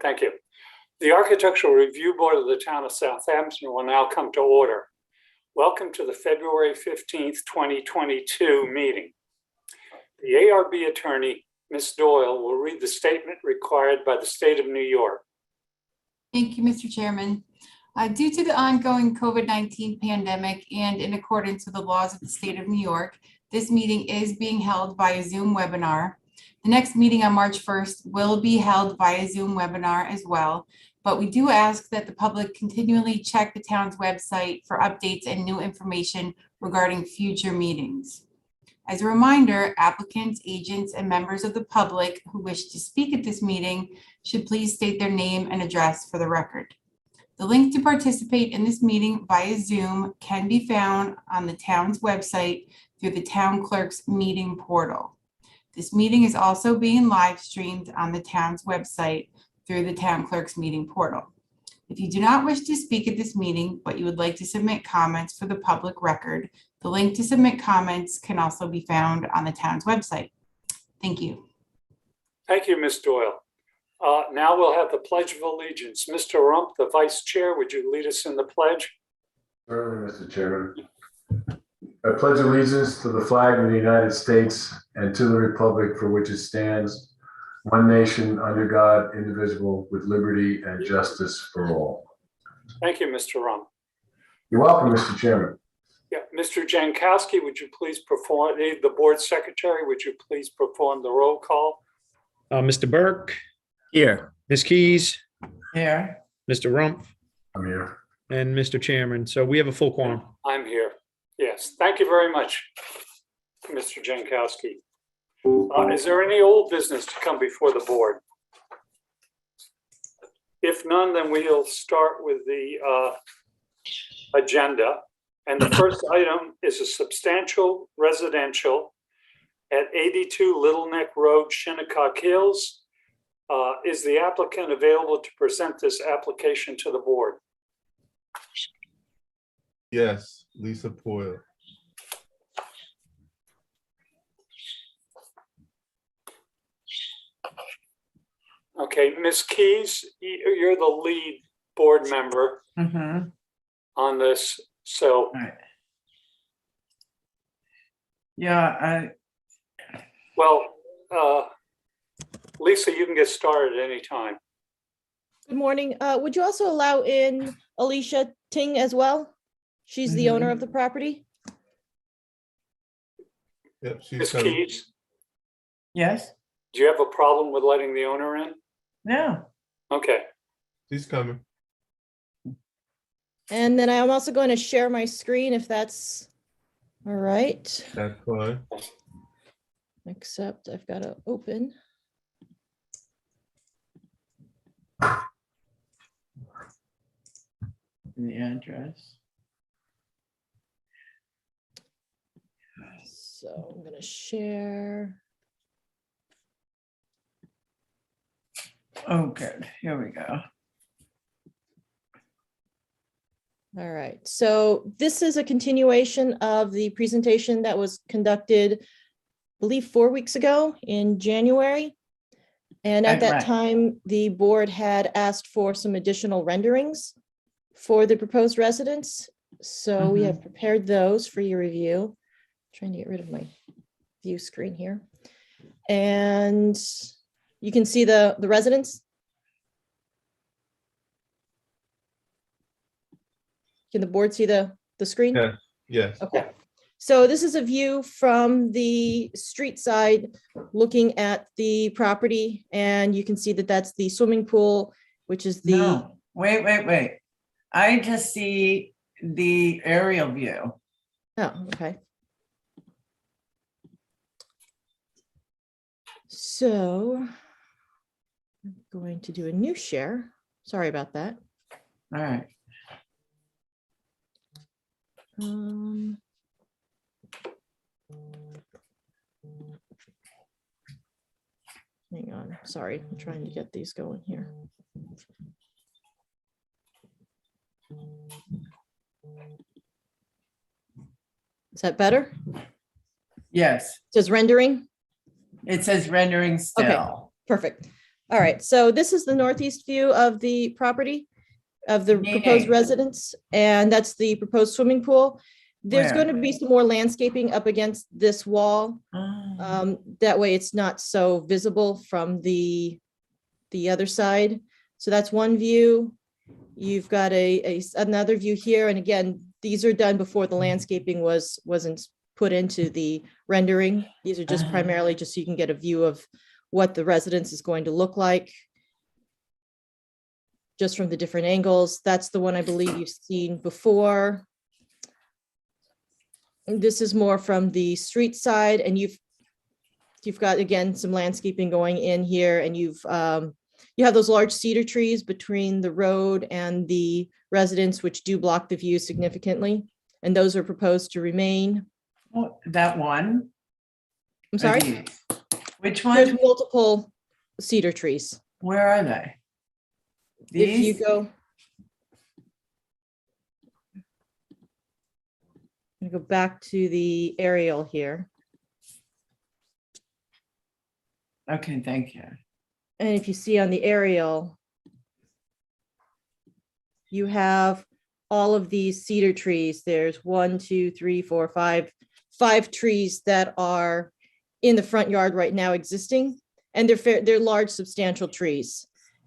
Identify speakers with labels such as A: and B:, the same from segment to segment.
A: thank you. The Architectural Review Board of the Town of Southampton will now come to order. Welcome to the February 15th, 2022 meeting. The ARB attorney, Ms. Doyle, will read the statement required by the state of New York.
B: Thank you, Mr. Chairman. Due to the ongoing COVID-19 pandemic and in accordance with the laws of the state of New York, this meeting is being held via Zoom webinar. The next meeting on March 1st will be held via Zoom webinar as well, but we do ask that the public continually check the town's website for updates and new information regarding future meetings. As a reminder, applicants, agents, and members of the public who wish to speak at this meeting should please state their name and address for the record. The link to participate in this meeting via Zoom can be found on the town's website through the town clerk's meeting portal. This meeting is also being live streamed on the town's website through the town clerk's meeting portal. If you do not wish to speak at this meeting, but you would like to submit comments for the public record, the link to submit comments can also be found on the town's website. Thank you.
A: Thank you, Ms. Doyle. Now we'll have the Pledge of Allegiance. Mr. Rump, the Vice Chair, would you lead us in the pledge?
C: Certainly, Mr. Chairman. I pledge allegiance to the flag of the United States and to the republic for which it stands, one nation under God, indivisible, with liberty and justice for all.
A: Thank you, Mr. Rump.
C: You're welcome, Mr. Chairman.
A: Yeah, Mr. Jankowski, would you please perform, the board secretary, would you please perform the roll call?
D: Mr. Burke,
E: Here.
D: Ms. Keys,
E: Here.
D: Mr. Rump,
C: I'm here.
D: and Mr. Chairman. So we have a full quorum.
A: I'm here. Yes, thank you very much, Mr. Jankowski. Is there any old business to come before the board? If none, then we'll start with the agenda. And the first item is a substantial residential at 82 Little Neck Road, Shinnecock Hills. Is the applicant available to present this application to the board?
F: Yes, Lisa Poyle.
A: Okay, Ms. Keys, you're the lead board member on this, so.
E: Right. Yeah,
A: Well, Lisa, you can get started anytime.
G: Good morning. Would you also allow in Alicia Ting as well? She's the owner of the property.
F: Yep, she's
A: Ms.
F: coming.
A: Keys,
E: yes,
A: do you have a problem with letting the owner in?
E: no,
A: Okay,
F: She's coming.
G: And then I'm also going to share my screen if that's all right.
F: That's fine.
G: Except I've got to open.
E: the address.
G: So I'm going to share.
E: Oh, good. Here we go.
G: All right. So this is a continuation of the presentation that was conducted, I believe, 4 weeks ago in January. And at that
E: Right.
G: time, the board had asked for some additional renderings for the proposed residence. So we have prepared those for your review. Trying to get rid of my view screen here. And you can see the residence. Can the board see the screen?
F: Yeah. Yes.
G: Okay. So this is a view from the street side looking at the property, and you can see that that's the swimming pool, which is the.
E: No, wait. I just see the aerial view.
G: Oh, okay. So I'm going to do a new share. Sorry about that.
E: All right.
G: Hang on, sorry, I'm trying to get these going here. Is that better?
E: Yes,
G: Says rendering?
E: it says rendering still.
G: Perfect. All right, so this is the northeast view of the property of the proposed
E: Meaning?
G: residence, and that's the proposed swimming pool. There's
E: Where?
G: going to be some more landscaping up against this wall.
E: Oh,
G: That way it's not so visible from the other side. So that's one view. You've got another view here. And again, these are done before the landscaping wasn't put into the rendering. These are just primarily just so you can get a view of what the residence is going to look like just from the different angles. That's the one I believe you've seen before. This is more from the street side, and you've got, again, some landscaping going in here, and you have those large cedar trees between the road and the residence, which do block the view significantly, and those are proposed to remain.
E: oh, that one?
G: I'm sorry,
E: These? Which
G: there's
E: one?
G: multiple cedar trees.
E: Where are they?
G: If you
E: These?
G: go. I'm gonna go back to the aerial here.
E: Okay, thank you.
G: And if you see on the aerial, you have all of these cedar trees. There's 1, 2, 3, 4, 5 trees that are in the front yard right now existing, and they're large, substantial trees.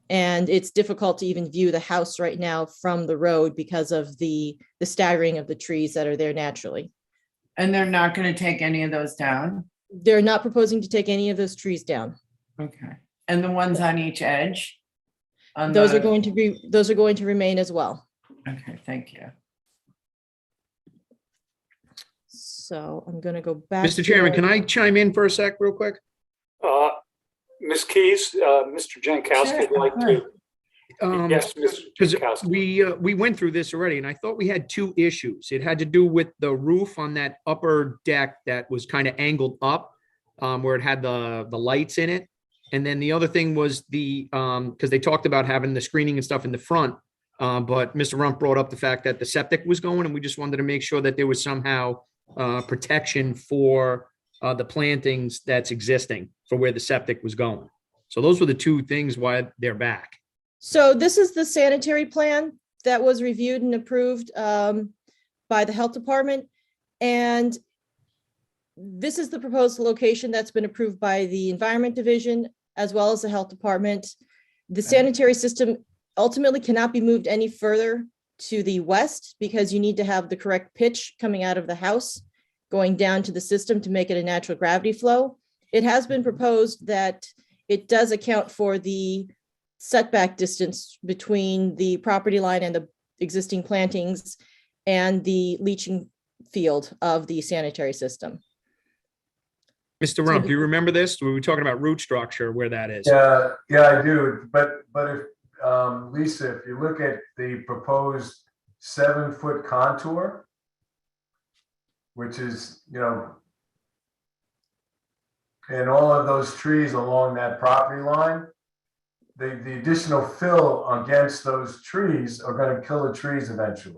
G: And it's difficult to even view the house right now from the road because of the staggering of the trees that are there naturally.
E: And they're not going to take any of those down?
G: They're not proposing to take any of those trees down.
E: Okay. And the ones on each edge? On
G: Those are
E: the-
G: going to remain as well.
E: Okay, thank you.
G: So I'm going to go back.
D: Mr. Chairman, can I chime in for a sec real quick?
A: Ms. Keys, Mr. Jankowski would like to. Yes, Mr.
D: Because
A: Jankowski.
D: we went through this already, and I thought we had two issues. It had to do with the roof on that upper deck that was kind of angled up, where it had the lights in it. And then the other thing was because they talked about having the screening and stuff in the front, but Mr. Rump brought up the fact that the septic was going, and we just wanted to make sure that there was somehow protection for the plantings that's existing for where the septic was going. So those were the two things why they're back.
G: So this is the sanitary plan that was reviewed and approved by the health department. And this is the proposed location that's been approved by the Environment Division as well as the health department. The sanitary system ultimately cannot be moved any further to the west because you need to have the correct pitch coming out of the house going down to the system to make it a natural gravity flow. It has been proposed that it does account for the setback distance between the property line and the existing plantings and the leaching field of the sanitary system.
D: Mr. Rump, do you remember this? We were talking about root structure, where that is.
C: Yeah, I do. But if, Lisa, if you look at the proposed 7-foot contour, which is, and all of those trees along that property line, the additional fill against those trees are going to kill the trees eventually.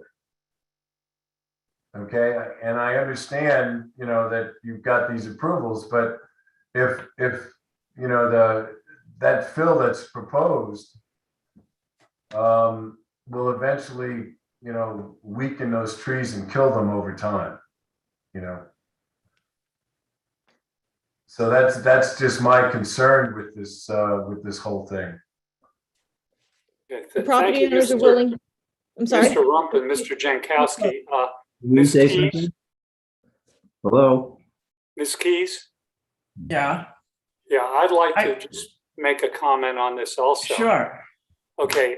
C: Okay, and I understand, that you've got these approvals, but if that fill that's proposed will eventually, weaken those trees and kill them over time, So that's just my concern with this whole thing.
A: Okay,
G: The
A: thank
G: property
A: you,
G: owners are
A: Mr.
G: willing. I'm sorry.
A: Mr. Rump and Mr. Jankowski.
H: Can you
A: Ms.
H: say
A: Keys?
H: something? Hello?
A: Ms. Keys?
E: Yeah,
A: Yeah, I'd like
E: I-
A: to just make a comment on this also.
E: sure.
A: Okay,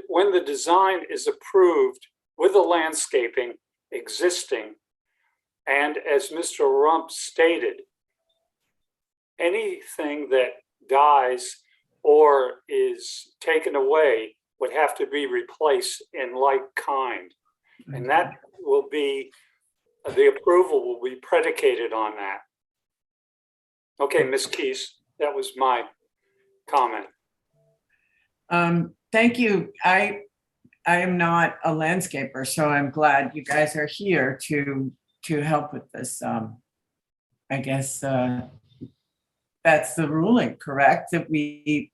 A: when the design is approved with the landscaping existing, and as Mr. Rump stated, anything that dies or is taken away would have to be replaced in like kind. And that will be, the approval will be predicated on that. Okay, Ms. Keys, that was my comment.
E: Thank you. I am not a landscaper, so I'm glad you guys are here to help with this. I guess that's the ruling, correct? That we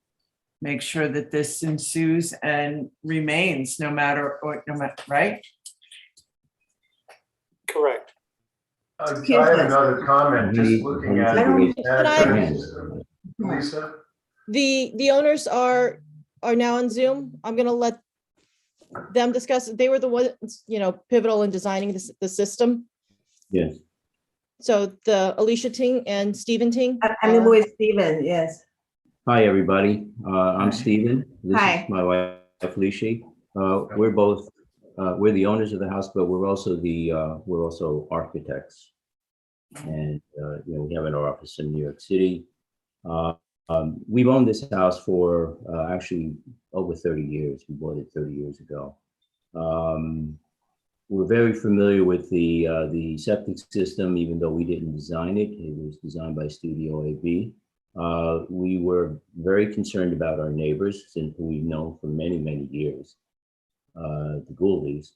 E: make sure that this ensues and remains no matter, right?
A: Correct.
C: I have another comment, just looking at
G: I don't-
C: the
G: But I-
C: sanitary system. Lisa?
G: The owners are now on Zoom. I'm gonna let them discuss. They were the ones, pivotal in designing the system.
H: Yes.
G: So the Alicia Ting and Stephen Ting.
I: I'm with Steven, yes.
H: Hi, everybody.
E: Hi.
H: I'm Stephen. This
I: Hi.
H: is my wife, Alicia. We're both, we're the owners of the house, but we're also architects. And, we have an office in New York City. We've owned this house for actually over 30 years. We bought it 30 years ago. We're very familiar with the septic system, even though we didn't design it. It was designed by Studio AB. We were very concerned about our neighbors, since we've known for many, many years, the Gouldies,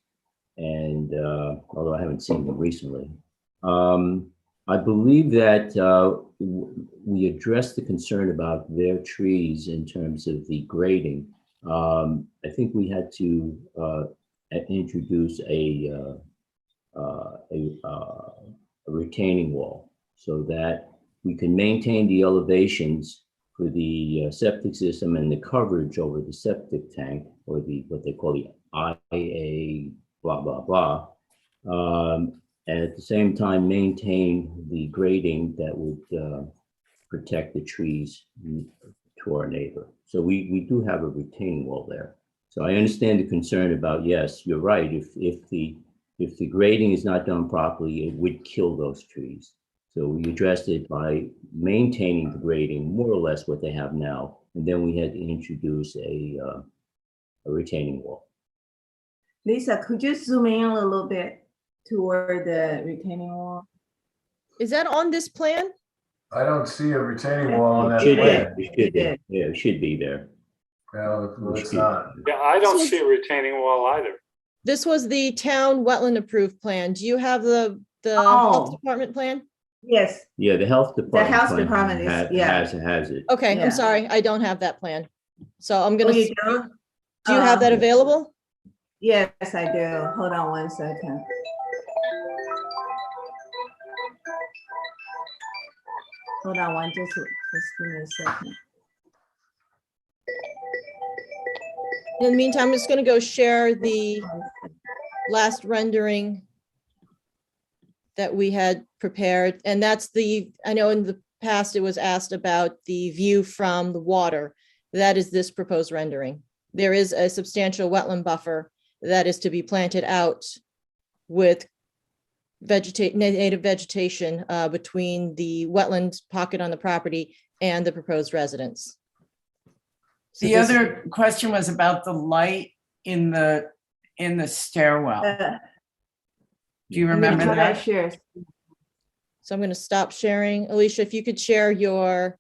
H: and although I haven't seen them recently. I believe that we addressed the concern about their trees in terms of the grading. I think we had to introduce a retaining wall so that we can maintain the elevations for the septic system and the coverage over the septic tank, or what they call the IA blah blah blah, and at the same time maintain the grading that would protect the trees to our neighbor. So we do have a retaining wall there. So I understand the concern about, yes, you're right. If the grading is not done properly, it would kill those trees. So we addressed it by maintaining the grading, more or less what they have now. And then we had to introduce a retaining wall.
I: Lisa, could you zoom in a little bit toward the retaining wall?
G: Is that on this plan?
C: I don't see a retaining wall on that
H: Should be,
C: plan.
H: it should be. Yeah, it should be there.
C: Well, it's not.
A: Yeah, I don't
G: So-
A: see a retaining wall either.
G: This was the town wetland approved plan. Do you have the health
I: Oh.
G: department plan?
I: Yes,
H: Yeah, the health department.
I: health
H: plan
I: department is- yeah.
H: has it.
G: Okay,
I: Yeah.
G: I'm sorry, I don't have that plan. So I'm
I: oh,
G: gonna,
I: you
G: do
I: don't?
G: you have that available?
I: Yes, I do. Hold on one second. Hold on one, just give me a second.
G: In the meantime, I'm just gonna go share the last rendering that we had prepared, and that's I know in the past it was asked about the view from the water. That is this proposed rendering. There is a substantial wetland buffer that is to be planted out with native vegetation between the wetland pocket on the property and the proposed residence. So
E: The
G: this-
E: other question was about the light in the stairwell. Do you remember
I: What I
E: that?
I: share.
G: So I'm going to stop sharing. Alicia, if you could share do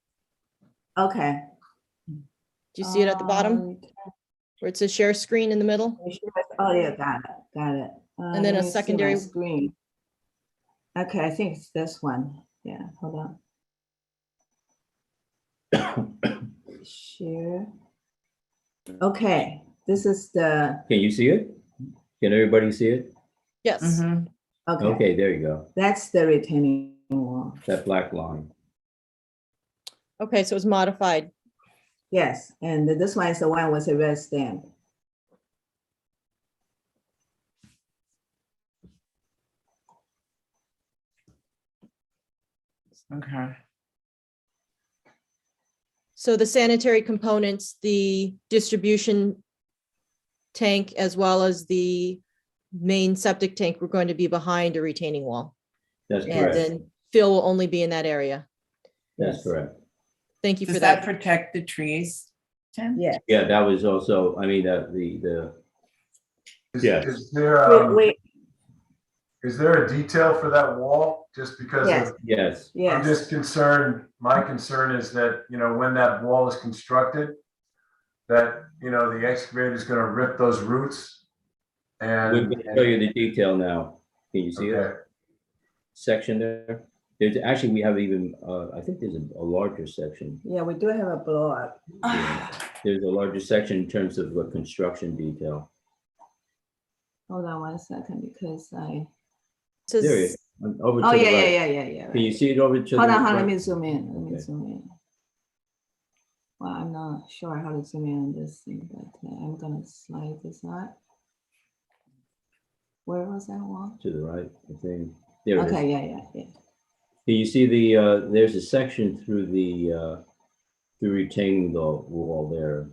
I: Okay.
G: you see it at the bottom where it says share screen in the middle?
I: Oh, yeah, got it.
G: And then a
I: let me see my
G: secondary-
I: Screen. Okay, I think it's this one. Yeah, hold on. Share. Okay, this is the,
H: Can you see it? Can everybody see it?
G: Yes.
E: Mhm.
I: okay,
H: Okay, there you go.
I: that's the retaining wall.
H: That black line.
G: Okay, so it's modified.
I: Yes, and this one is the one with the red stamp.
E: Okay.
G: So the sanitary components, the distribution tank, as well as the main septic tank, were going to be behind a retaining wall.
H: That's
G: And
H: correct.
G: then fill will only be in that area.
H: That's correct.
G: Thank you for
E: Does that
G: that.
E: protect the trees, Tim?
I: Yes.
H: Yeah, that was also, I mean, the Yeah.
C: Is there,
I: Wait,
C: is there a detail for that wall? Just because
I: Yes.
C: of,
H: yes.
C: I'm
I: yes,
C: just concerned, my concern is that, when that wall is constructed, that, the excavator is gonna rip those roots.
H: We're
C: And,
H: going to show you the detail now. Can you see it?
C: okay,
H: Section there. There's actually, we have even, I think there's a larger section.
I: yeah, we do have a blow up.
H: Yeah. There's a larger section in terms of the construction detail.
I: Hold on 1 second, because I,
G: Says-
H: There it is. Over to
I: oh,
H: the
I: yeah,
H: right.
I: yeah.
H: Can you see it over to the
I: Hold on, let
H: right?
I: me zoom in, let me
H: Okay.
I: zoom in. Well, I'm not sure how to zoom in on this thing, but I'm gonna slide this out. Where was that one?
H: To the right, I think. There it is.
I: Okay, yeah.
H: Can you see the, there's a section through the retaining wall there.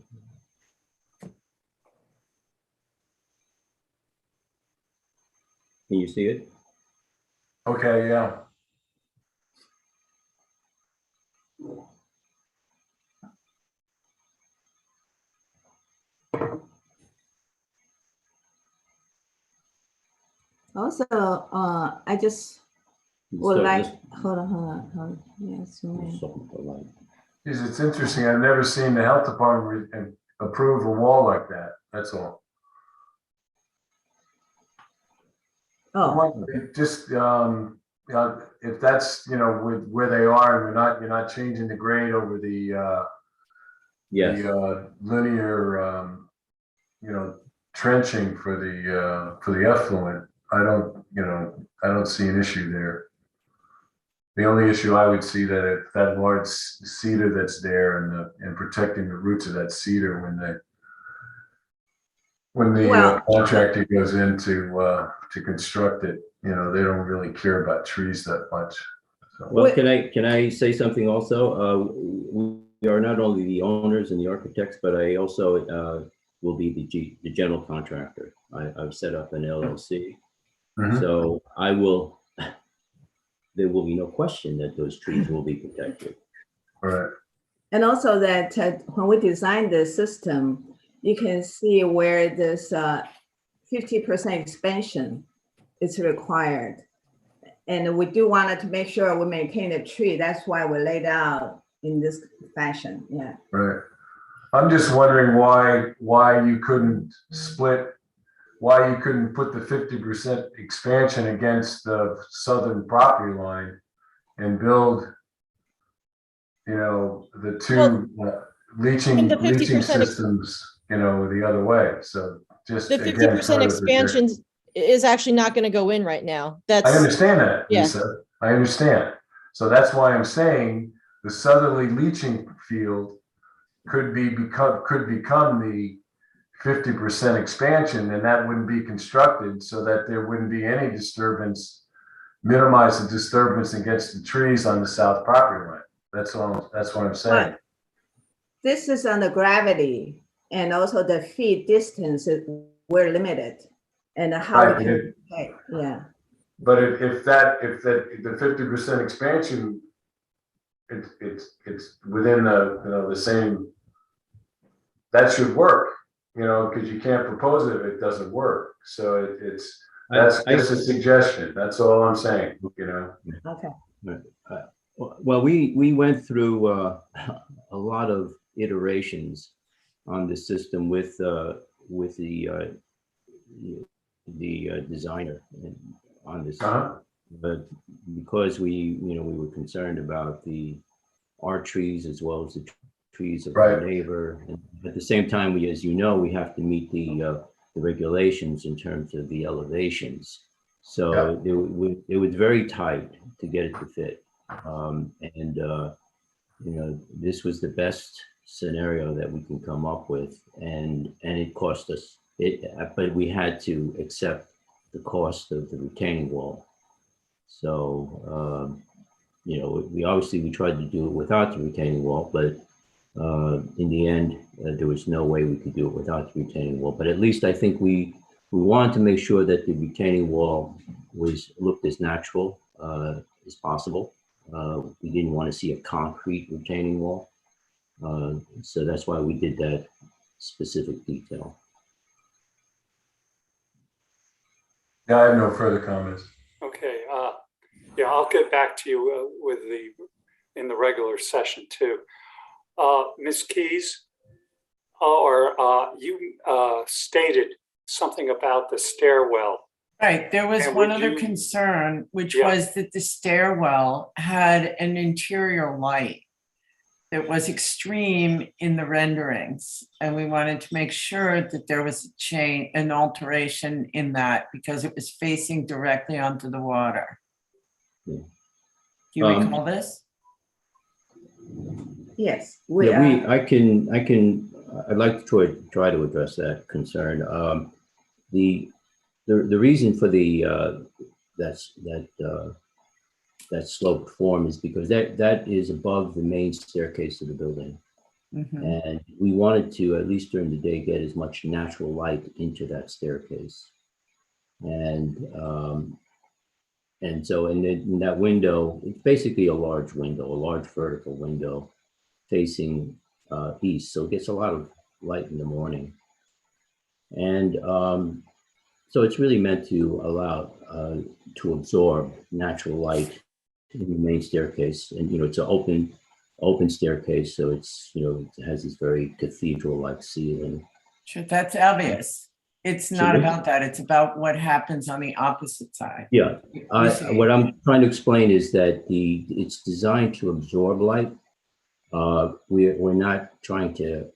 H: Can you see it?
C: Okay, yeah.
I: Also, I just would
H: So
I: like,
H: this-
I: hold on. Yeah, zoom in.
H: so the light.
C: It's interesting. I've never seen the health department approve a wall like that. That's all.
I: Oh,
C: Just, yeah, if that's, with where they are, and you're not changing the grade over the
H: Yes,
C: linear, trenching for the effluent, I don't see an issue there. The only issue I would see that if that large cedar that's there and protecting the roots of that cedar when the
I: Well-
C: contractor goes in to construct it, they don't really care about trees that much. So,
H: well, can I say something also? We are not only the owners and the architects, but I also will be the general contractor. I've set up an LLC.
C: mhm.
H: So there will be no question that those trees will be protected.
C: All right.
I: and also that when we designed the system, you can see where this 50% expansion is required. And we do want to make sure we maintain the tree. That's why we laid out in this fashion, yeah.
C: Right. I'm just wondering why you couldn't why you couldn't put the 50% expansion against the southern property line and build, the two leaching
G: the 50%
C: systems, the other way. So just
G: The
C: again,
G: 50%
C: part of the-
G: expansion is actually not going to go in right now.
C: I
G: That's,
C: understand that,
G: yeah.
C: Lisa. I understand. So that's why I'm saying the southerly leaching field could become the 50% expansion, and that wouldn't be constructed so that there wouldn't be any disturbance, minimize the disturbance against the trees on the south property line. That's what I'm saying.
I: But this is on the gravity, and also the feed distance, we're limited. And how
C: Right,
I: we can, okay, yeah.
C: But if the 50% expansion, it's within the same, that should work, because you can't propose it if it doesn't work. So that's just a suggestion. That's all I'm saying,
I: Okay.
H: Well, we went through a lot of iterations on the system with the designer on this.
C: Uh-huh.
H: But because we were concerned about our trees as well as the trees of our
C: Right.
H: neighbor, and at the same time, we have to meet the regulations in terms of the elevations. So it was very tight to get it to fit. This was the best scenario that we can come up with, and it cost us but we had to accept the cost of the retaining wall. So we tried to do it without the retaining wall, but in the end there was no way we could do it without the retaining wall. But at least I think we wanted to make sure that the retaining wall looked as natural as possible. We didn't want to see a concrete retaining wall. So that's why we did that specific detail.
C: Yeah, I have no further comments.
A: Okay, yeah, I'll get back to you in the regular session too. Ms. Keys, you stated something about the stairwell.
E: Right, there was
A: And
E: one
A: would
E: other
A: you-
E: concern, which
A: Yeah.
E: was that the stairwell had an interior light. that was extreme in the renderings. And we wanted to make sure that there was a change, an alteration in that because it was facing directly onto the water.
H: Yeah.
E: Do you recall this?
I: Yes.
H: Yeah, I'd like to try to address that concern. The reason for that sloped form is because that is above the main staircase of the building.
E: Mhm.
H: And we wanted to, at least during the day, get as much natural light into that staircase. And so in that window, it's basically a large window, a large vertical window facing east. So it gets a lot of light in the morning. And so it's really meant to allow to absorb natural light in the main staircase. And, it's an open staircase. So it's, it has this very cathedral-like ceiling.
E: Sure, that's obvious. It's not about that. It's about what happens on the opposite side.
H: Yeah.
E: You see.
H: What I'm trying to explain is that it's designed to absorb light. We're not trying to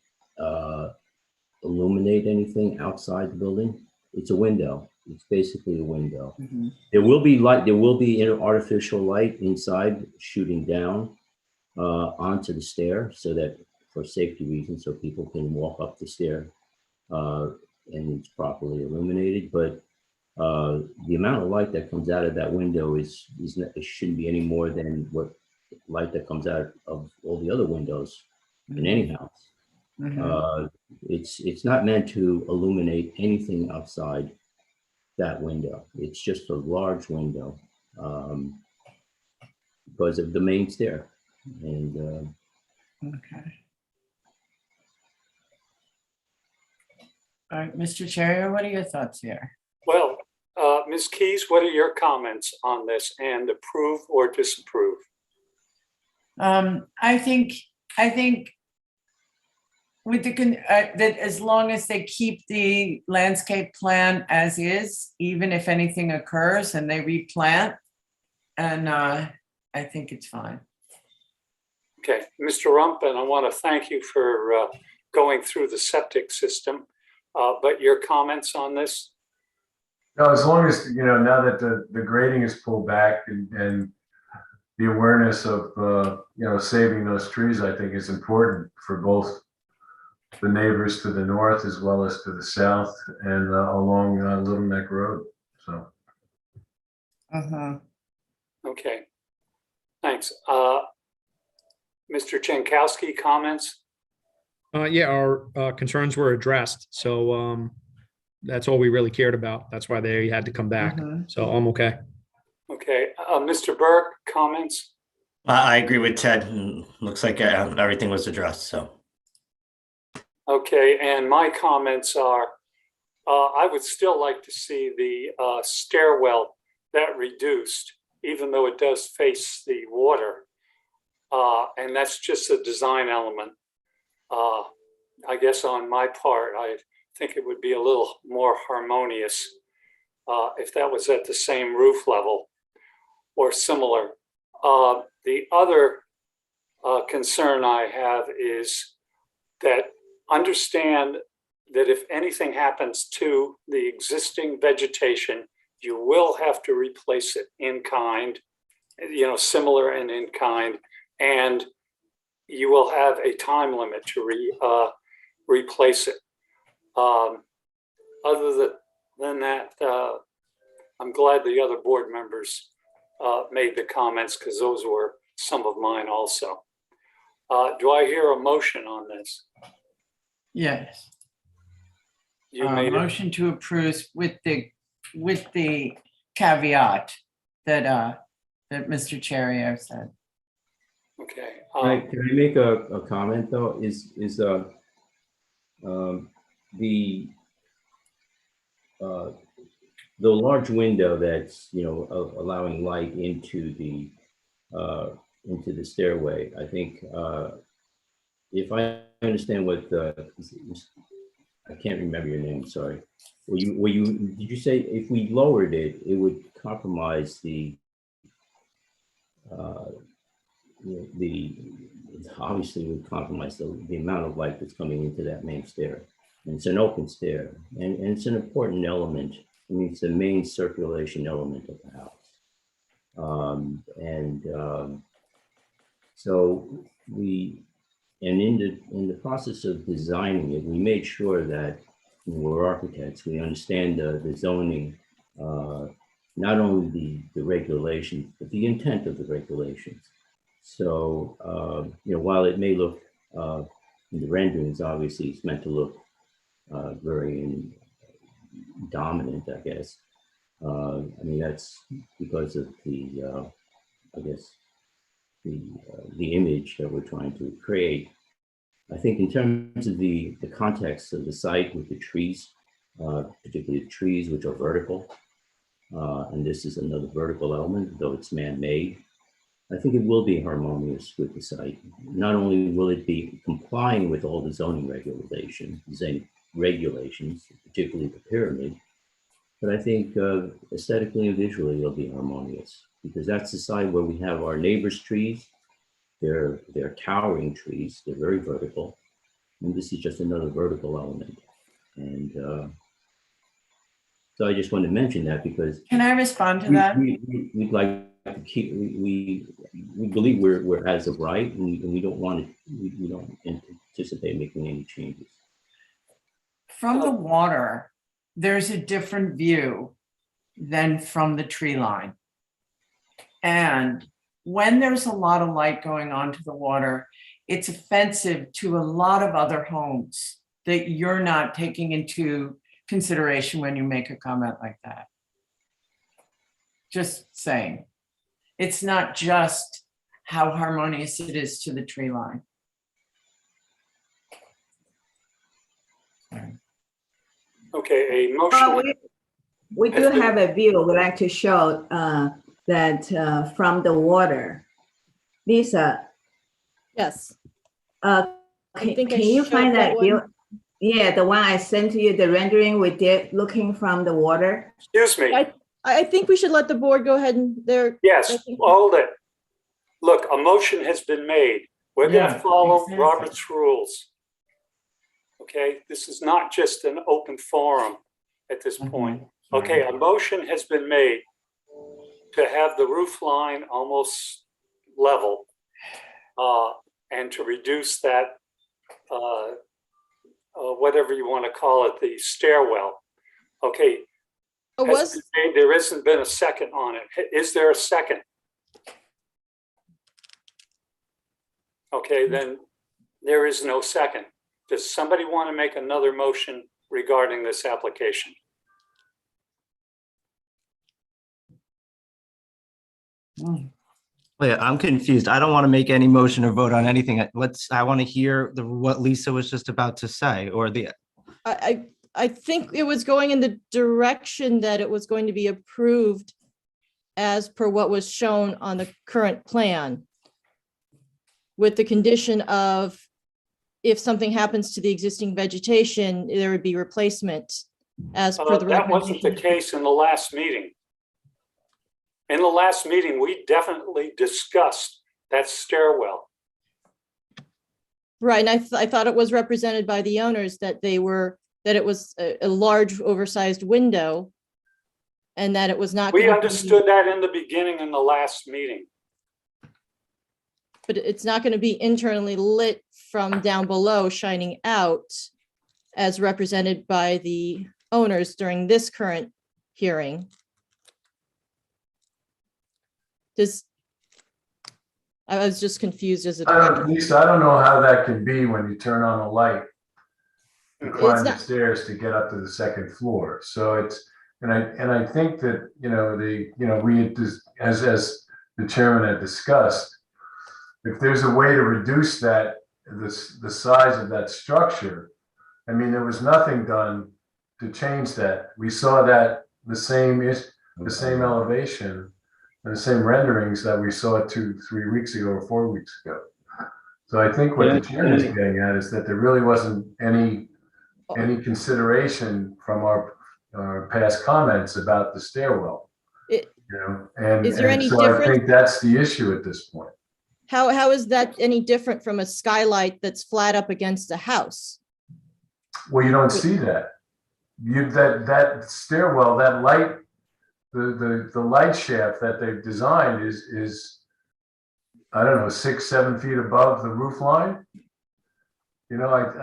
H: illuminate anything outside the building. It's a window. It's basically a window.
E: Mhm.
H: There will be light. There will be artificial light inside shooting down onto the stair, so that for safety reasons, so people can walk up the stair and it's properly illuminated. But the amount of light that comes out of that window is it shouldn't be any more than what light that comes out of all the other windows in any house.
E: Mhm.
H: It's not meant to illuminate anything outside that window. It's just a large window because of the main stair. And
E: Okay. All right, Mr. Chair, what are your thoughts here?
A: Well, Ms. Keys, what are your comments on this, and approve or disapprove?
E: I think with that as long as they keep the landscape plan as is, even if anything occurs and they replant, and I think it's fine.
A: Okay, Mr. Rumpin, I want to thank you for going through the septic system, but your comments on this?
C: No, as long as, now that the grading is pulled back and the awareness of, saving those trees, I think is important for both the neighbors to the north as well as to the south and along Little Neck Road. So.
A: Okay, thanks. Mr. Jankowski, comments?
D: Yeah, our concerns were addressed. So that's all we really cared about. That's why they had to come back. So I'm okay.
A: Okay, Mr. Burke, comments?
J: I agree with Ted. Looks like everything was addressed, so.
A: Okay, and my comments are, I would still like to see the stairwell that reduced, even though it does face the water. And that's just a design element. I guess on my part, I think it would be a little more harmonious if that was at the same roof level or similar. The other concern I have is that understand that if anything happens to the existing vegetation, you will have to replace it in kind, similar and in kind, and you will have a time limit to replace it. Other than that, I'm glad the other board members made the comments because those were some of mine also. Do I hear a motion on this?
E: Yes.
A: You made it.
E: Motion to approve with the caveat that Mr. Cherrier said.
A: Okay.
H: Can I make a comment though? Is the large window that's allowing light into the stairway? I think if I understand what I can't remember your name. Sorry. Did you say if we lowered it, it would compromise the obviously would compromise the amount of light that's coming into that main stair. And it's an open stair, and it's an important element. I mean, it's the main circulation element of the house. So in the process of designing it, we made sure that we're architects, we understand the zoning, not only the regulations, but the intent of the regulations. So, while it may look, in the renderings, obviously it's meant to look very dominant, I guess. I mean, that's because of the image that we're trying to create. I think in terms of the context of the site with the trees, particularly the trees which are vertical, and this is another vertical element, though it's man-made, I think it will be harmonious with the site. Not only will it be complying with all the zoning regulations, particularly the pyramid, but I think aesthetically and visually it'll be harmonious, because that's the side where we have our neighbors' trees. They're towering trees. They're very vertical, and this is just another vertical element. And so I just wanted to mention that because
E: Can I respond to that?
H: we'd like to keep. We believe we're as of right, and we don't want to. We don't anticipate making any changes.
E: From the water, there's a different view than from the tree line. And when there's a lot of light going onto the water, it's offensive to a lot of other homes that you're not taking into consideration when you make a comment like that. Just saying. It's not just how harmonious it is to the tree line.
A: Okay, a motion.
I: We do have a view we'd like to show that from the water. Lisa,
G: Yes.
I: can
G: think I
I: you
G: showed
I: find
G: that
I: that view?
G: one.
I: Yeah, the one I sent to you, the rendering we did looking from the water.
A: Excuse me.
G: I think we should let the board go ahead and
A: Yes, hold it. Look, a motion has been made. We're going
E: Yeah,
A: to follow
E: exactly.
A: Robert's rules. Okay, this is not just an open forum at this point. Okay, a motion has been made to have the roof line almost level and to reduce that, whatever you want to call it, the stairwell. Okay. There hasn't been a second on it. Is there a second? Okay, then there is no second. Does somebody want to make another motion regarding this application?
J: Wait, I'm confused. I don't want to make any motion or vote on anything. I want to hear what Lisa was just about to say, or
G: I think it was going in the direction that it was going to be approved as per what was shown on the current plan, with the condition of if something happens to the existing vegetation, there would be replacement as per the
A: that wasn't the
G: recommendation.
A: case in the last meeting. In the last meeting, we definitely discussed that stairwell.
G: Right, and I thought it was represented by the owners that it was a large oversized window and that it was not.
A: We
G: gonna be-
A: understood that in the beginning in the last meeting.
G: But it's not going to be internally lit from down below shining out as represented by the owners during this current hearing. I was just confused as a director.
C: Lisa, I don't know how that can be when you turn on a light and climb the
G: not-
C: stairs to get up to the second floor. So it's, and I think that, we, as the chairman had discussed, if there's a way to reduce that, the size of that structure, I mean, there was nothing done to change that. We saw that the same elevation and the same renderings that we saw 2-3 weeks ago or 4 weeks ago. So I think what the chairman is getting at is that there really wasn't any consideration from our past comments about the stairwell.
G: Is there
C: And
G: any
C: so I
G: difference?
C: think that's the issue at this point.
G: How is that any different from a skylight that's flat up against a house?
C: Well, you don't see that. That stairwell, that light, the light shaft that they've designed is, I don't know, 6, 7 feet above the roof line. You know,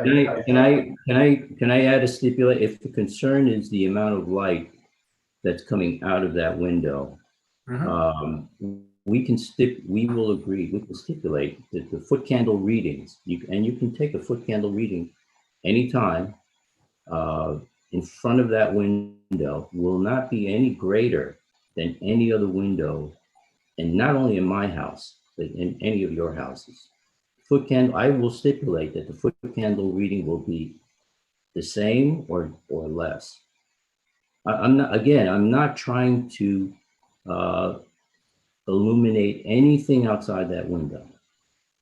H: Can I add a stipulate, if the concern is the amount of light that's coming out of that window, we will agree, we can stipulate that the foot candle readings, you can take a foot candle reading anytime in front of that window will not be any greater than any other window, and not only in my house, but in any of your houses. Foot candle, I will stipulate that the foot candle reading will be the same or less. I'm not trying to illuminate anything outside that window.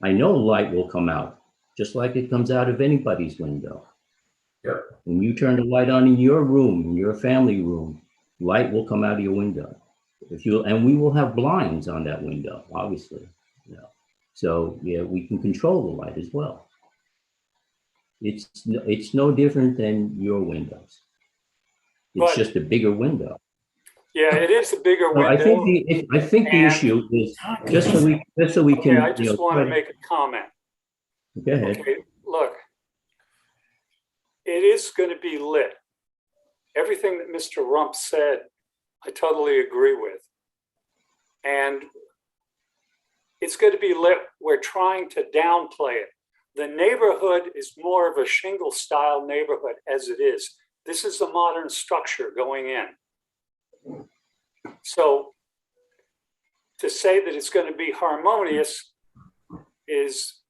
H: I know light will come out, just like it comes out of anybody's window.
C: Yep.
H: When you turn the light on in your room, in your family room, light will come out of your window. And we will have blinds on that window, obviously. You know. So yeah, we can control the light as well. It's no different than your windows. It's just a bigger window.
A: Yeah, it is a bigger
H: So
A: window.
H: I think the issue is just so we can.
A: Okay, I just want to make a comment.
H: Go ahead.
A: Okay, look, it is going to be lit. Everything that Mr. Rump said, I totally agree with. And it's going to be lit. We're trying to downplay it. The neighborhood is more of a shingle style neighborhood as it is. This is a modern structure going in. So to say that it's going to be harmonious is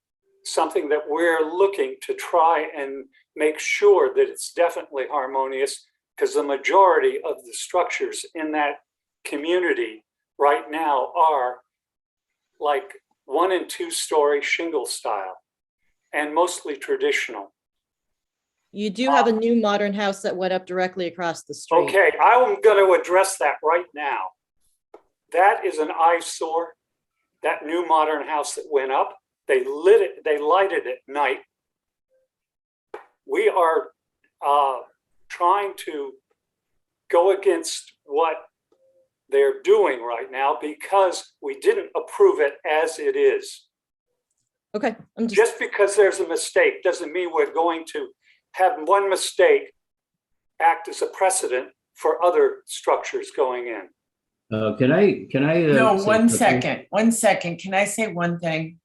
A: something that we're looking to try and make sure that it's definitely harmonious, because the majority of the structures in that community right now are like 1- and 2-story shingle style and mostly traditional.
G: You do have a new modern house that went up directly across the street.
A: Okay, I'm going to address that right now. That is an eyesore. That new modern house that went up, they lighted it at night. We are trying to go against what they're doing right now because we didn't approve it as it is.
G: Okay.
A: Just because there's a mistake doesn't mean we're going to have one mistake act as a precedent for other structures going in.
H: Can I?
E: No,
H: say
E: one
H: something?
E: second. Can I say one thing?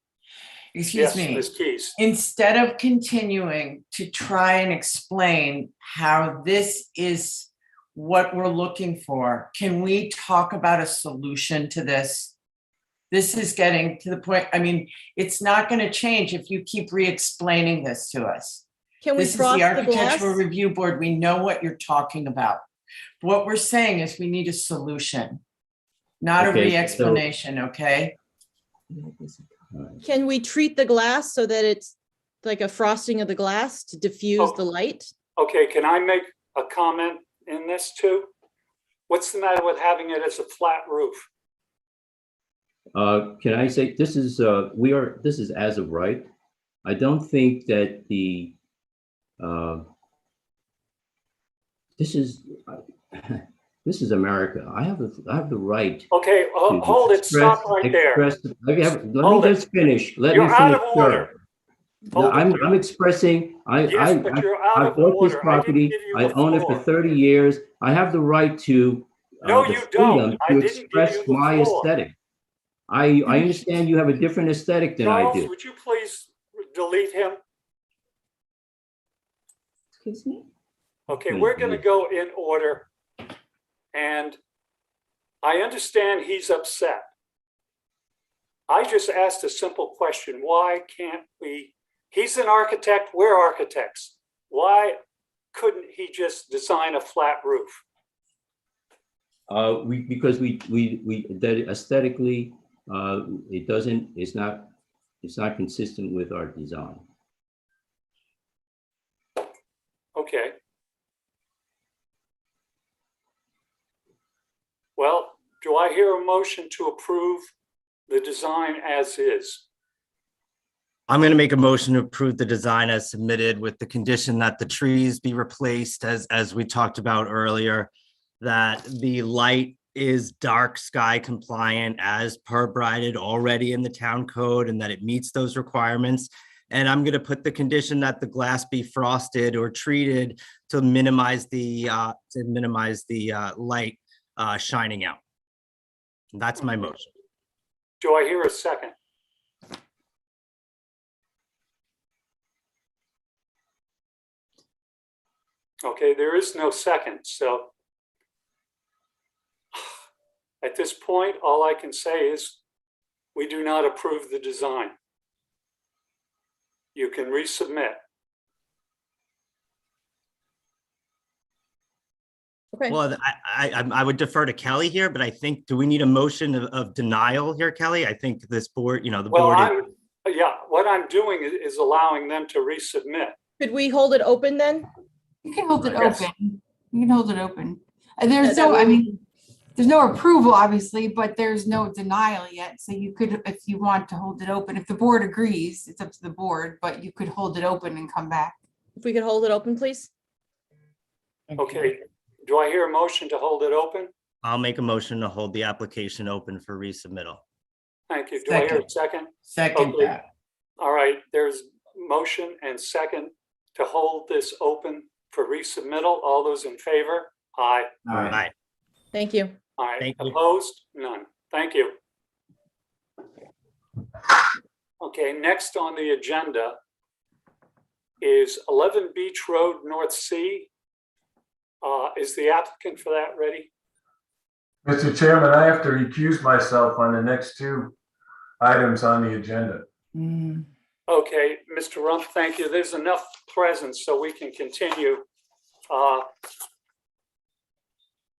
E: Excuse me.
A: Ms. Keys.
E: Instead of continuing to try and explain how this is what we're looking for, can we talk about a solution to this? This is getting to the point. I mean, it's not going to change if you keep re-explaining this to us.
G: Can we
E: This is
G: frost
E: the
G: the glass?
E: Architectural Review Board. We know what you're talking about. What we're saying is we need a solution, not a
H: Okay,
E: re-explanation, okay?
G: Can we treat the glass so that it's like a frosting of the glass to diffuse the light?
A: Okay, can I make a comment in this too? What's the matter with having it as a flat roof?
H: Can I say this is this is as of right. I don't think that the this is America. I have the right.
A: Okay, hold it. Stop right there.
H: Let me just finish.
A: You're out of order.
H: No, I'm expressing.
A: Yes, but you're out
H: I
A: of
H: bought this
A: order.
H: property. I own it for 30 years. I have the right to.
A: No,
H: the
A: you don't.
H: freedom
A: I
H: to
A: didn't give
H: express
A: you the
H: my
A: floor.
H: aesthetic. I understand you have a different aesthetic than I
A: Charles,
H: do.
A: would you please delete him?
I: Excuse me?
A: Okay, we're going to go in order. And I understand he's upset. I just asked a simple question. Why can't we? He's an architect. We're architects. Why couldn't he just design a flat roof?
H: Because that aesthetically, it's not consistent with our design.
A: Okay. Well, do I hear a motion to approve the design as is?
J: I'm going to make a motion to approve the design as submitted with the condition that the trees be replaced as we talked about earlier, that the light is dark sky compliant as provided already in the town code and that it meets those requirements. And I'm going to put the condition that the glass be frosted or treated to minimize the light shining out. That's my motion.
A: Do I hear a second? Okay, there is no second, so at this point, all I can say is we do not approve the design. You can resubmit.
G: Okay.
J: Well, I would defer to Kelly here, but I think, do we need a motion of denial here, Kelly? I think this board, the
A: Well,
J: board.
A: what I'm doing is allowing them to resubmit.
G: Could we hold it open then?
B: You can hold it
A: Yes.
B: open. You can hold it open. There's
G: That
B: no, I
G: way-
B: mean, there's no approval, obviously, but there's no denial yet. So you could, if you want to hold it open, if the board agrees, it's up to the board, but you could hold it open and come back.
G: If we could hold it open, please?
A: Okay, do I hear a motion to hold it open?
J: I'll make a motion to hold the application open for resubmittal.
A: Thank you. Do I hear a second?
E: Second
A: Okay.
E: that.
A: All right, there's motion and second to hold this open for resubmittal. All those in favor? Aye.
J: Aye.
G: Thank you.
A: Aye.
J: Thank you.
A: Opposed? None. Thank you. Okay, next on the agenda is 11 Beach Road, North Sea. Is the applicant for that ready?
C: Mr. Chairman, I have to recuse myself on the next two items on the agenda.
E: Mm.
A: Okay, Mr. Rump, thank you. There's enough presence so we can continue. All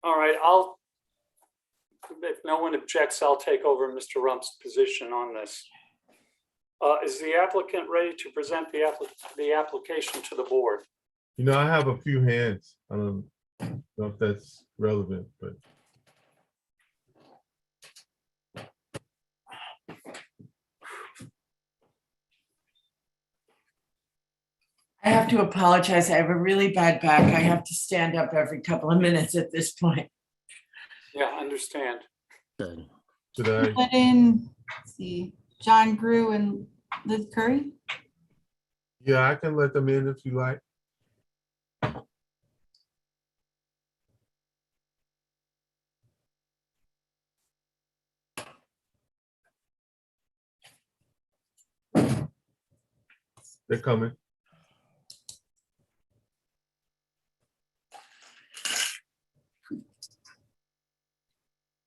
A: right, if no one objects, I'll take over Mr. Rump's position on this. Is the applicant ready to present the application to the board?
F: I have a few hands. I don't know if that's relevant, but
E: I have to apologize. I have a really bad back. I have to stand up every couple of minutes at this point.
A: Yeah, understand.
J: Good.
F: should I?
B: Let in, let's see, John Grew and Liz Curry.
F: Yeah, I can let them in if you like. They're coming.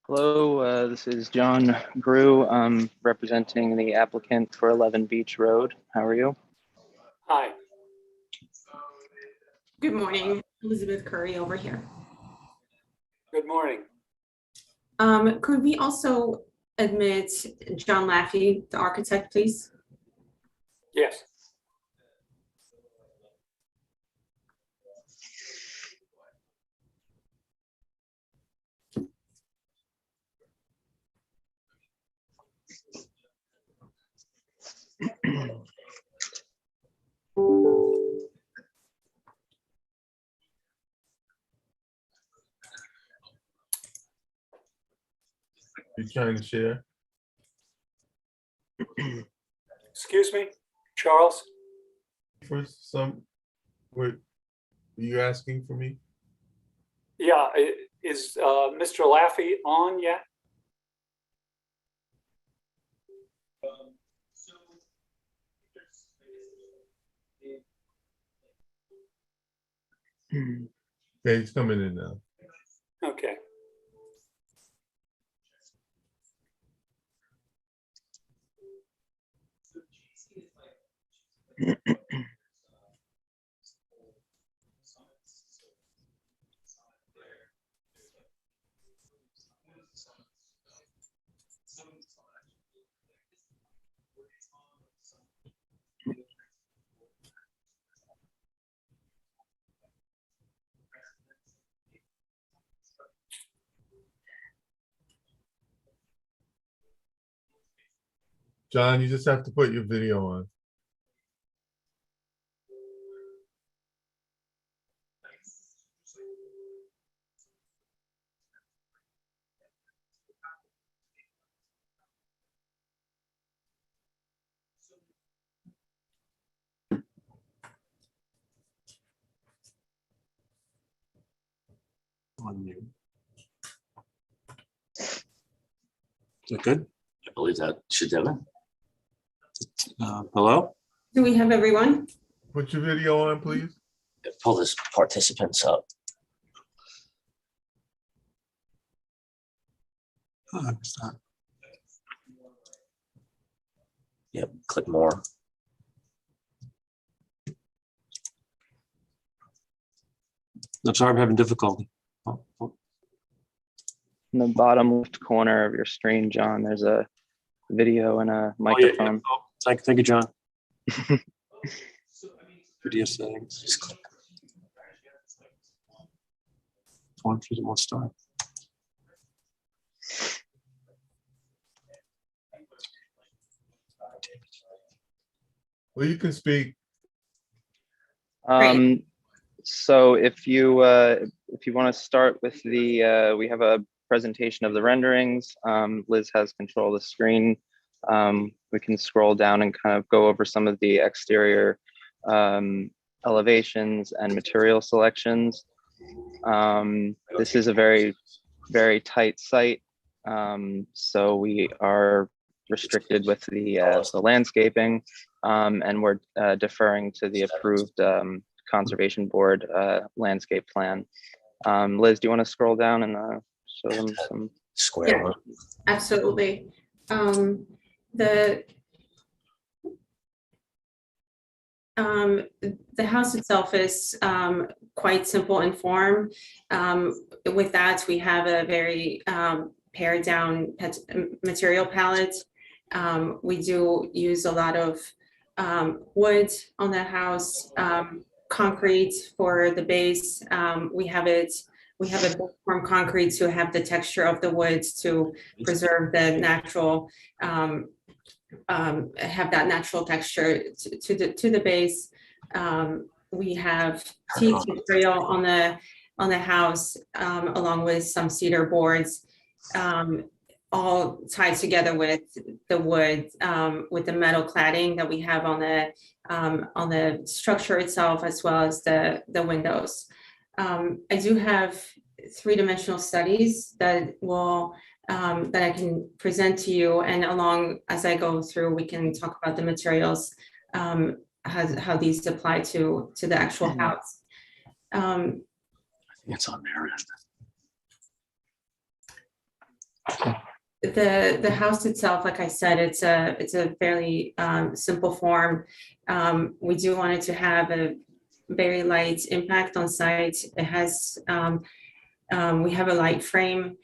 K: Hello, this is John Grew. I'm representing the applicant for 11 Beach Road. How are you?
A: Hi.
L: Good morning, Elizabeth Curry over here.
A: Good morning.
L: Could we also admit John Laffey, the architect, please?
A: Yes.
F: You trying to share?
A: Excuse me, Charles?
F: For what are you asking for me?
A: Yeah, is Mr. Laffey on yet?
F: Okay, he's coming in now.
A: Okay.
F: John, you just have to put your video on.
M: Is that good?
H: I believe that should have it.
M: Hello?
L: Do we have everyone?
F: Put your video on, please.
H: Pull this participants up.
M: Oh, it's not.
H: Yep, click more.
M: I'm sorry, I'm having difficulty. Oh.
K: In the bottom left corner of your screen, John, there's a video and a
M: Oh, yeah,
K: microphone.
M: yeah. Oh, thank you, John. Video settings. Just click. One for the one star.
F: Well, you can speak.
K: So if you want to start with the, we have a presentation of the renderings. Liz has control of the screen. We can scroll down and kind of go over some of the exterior elevations and material selections. This is a very, very tight site. So we are restricted with the landscaping, and we're deferring to the approved Conservation Board landscape plan. Liz, do you want to scroll down and show them some
H: square?
L: Yeah, absolutely. The house itself is quite simple in form. With that, we have a very pared down material palette. We do use a lot of wood on the house, concrete for the base. We have a form concrete to have the texture of the woods to preserve the natural, have that natural texture to the base. We have teak material on the house, along with some cedar boards, all tied together with the wood, with the metal cladding that we have on the structure itself, as well as the windows. I do have three-dimensional studies that will that I can present to you, and along as I go through, we can talk about the materials, how these apply to the actual house.
H: I think it's on there.
L: The house itself, like I said, it's a fairly simple form. We do want it to have a very light impact on site. It has we have a light frame.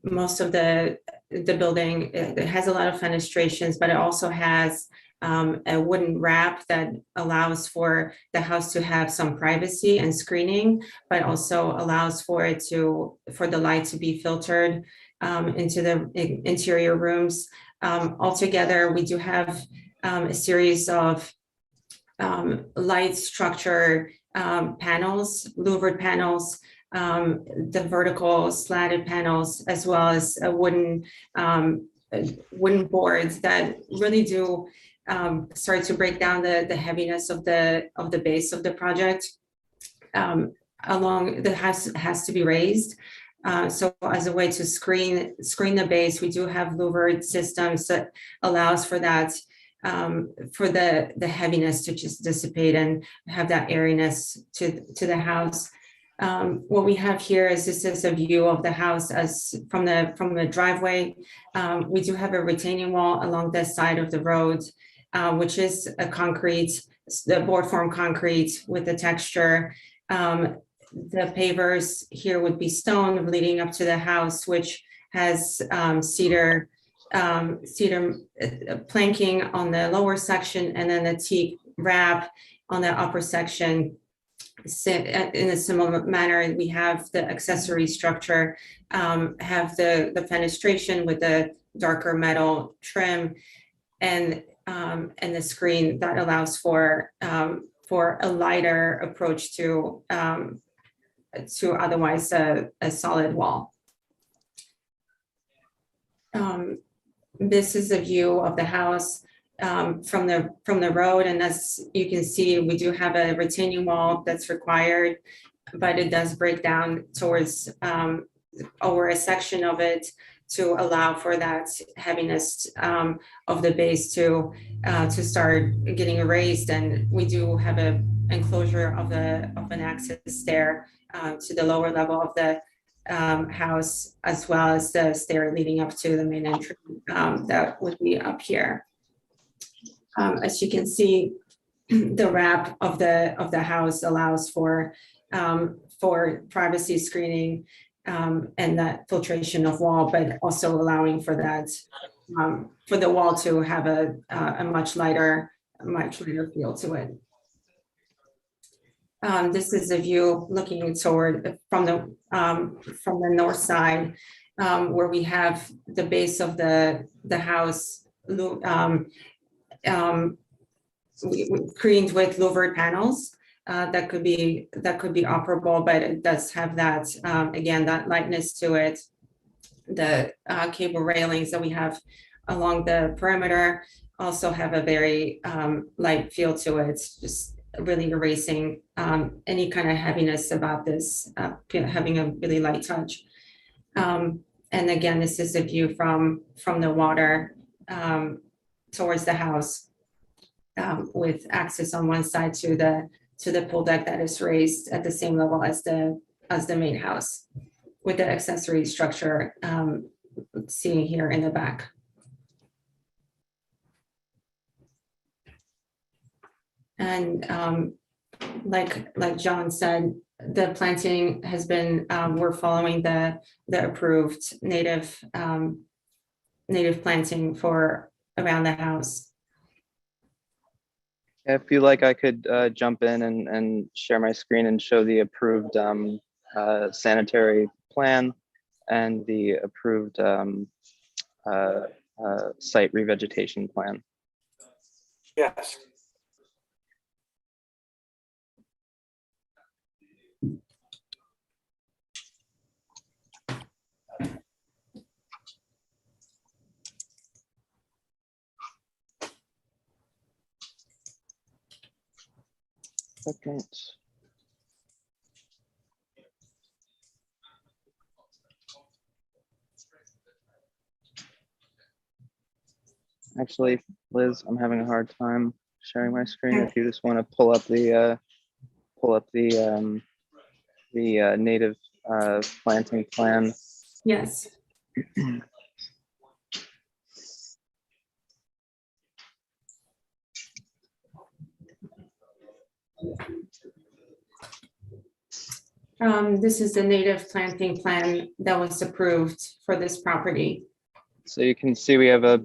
L: Most of the building, it has a lot of fenestrations, but it also has a wooden wrap that allows for the house to have some privacy and screening, but also allows for the light to be filtered into the interior rooms. Altogether, we do have a series of light structure panels, louvered panels, the vertical slatted panels, as well as a wooden boards that really do start to break down the heaviness of the base of the project. Along the house has to be raised. So as a way to screen the base, we do have louvered systems that allows for that, for the heaviness to just dissipate and have that airiness to the house. What we have here is this is a view of the house as from the driveway. We do have a retaining wall along the side of the road, which is a concrete, the board form concrete with the texture. The pavers here would be stone leading up to the house, which has cedar planking on the lower section, and then the teak wrap on the upper section. In a similar manner, we have the accessory structure, have the fenestration with the darker metal trim, and the screen that allows for a lighter approach to otherwise a solid wall. This is a view of the house from the road, and as you can see, we do have a retaining wall that's required, but it does break down towards over a section of it to allow for that heaviness of the base to start getting erased. And we do have a enclosure of an access stair to the lower level of the house, as well as the stair leading up to the main entry that would be up here. As you can see, the wrap of the house allows for privacy screening and that filtration of wall, but also allowing for that for the wall to have a much lighter feel to it. This is a view looking toward from the north side, where we have the base of the house we screened with louvered panels that could be operable, but it does have that again, that lightness to it. The cable railings that we have along the perimeter also have a very light feel to it, just really erasing any kind of heaviness about this, having a really light touch. And again, this is a view from the water towards the house, with access on one side to the pool deck that is raised at the same level as the main house, with the accessory structure seen here in the back. And like John said, the planting has been, we're following the approved native planting for around the house.
K: If you like, I could jump in and share my screen and show the approved sanitary plan and the approved site revegetation plan.
A: Yes.
K: Second. Actually, Liz, I'm having a hard time sharing my screen. If you just want to pull up the native planting plan.
L: Yes. This is the native planting plan that was approved for this property.
K: So you can see we have a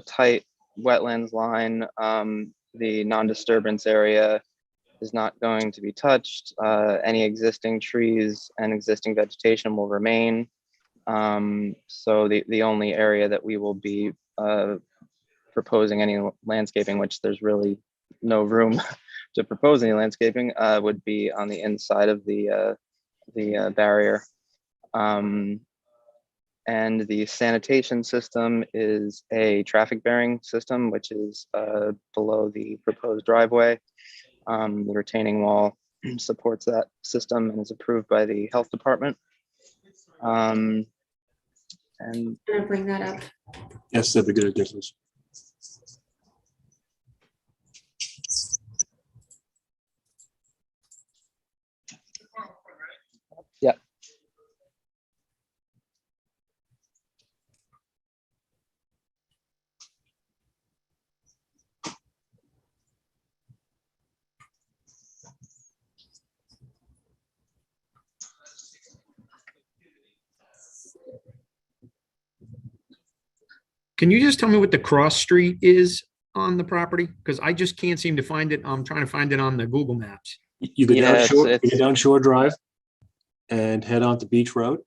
K: tight wetlands line. The non-disturbance area is not going to be touched. Any existing trees and existing vegetation will remain. So the only area that we will be proposing any landscaping, which there's really no room to propose any landscaping, would be on the inside of the barrier. And the sanitation system is a traffic bearing system, which is below the proposed driveway. The retaining wall supports that system and is approved by the health department. And
L: Can I bring that up?
M: Yes, that'd be good additions.
K: yeah.
D: Can you just tell me what the cross street is on the property? Because I just can't seem to find it. I'm trying to find it on the Google Maps.
M: You go
K: Yeah,
M: down Shore,
K: it's-
M: you go down Shore Drive and head on to Beach Road.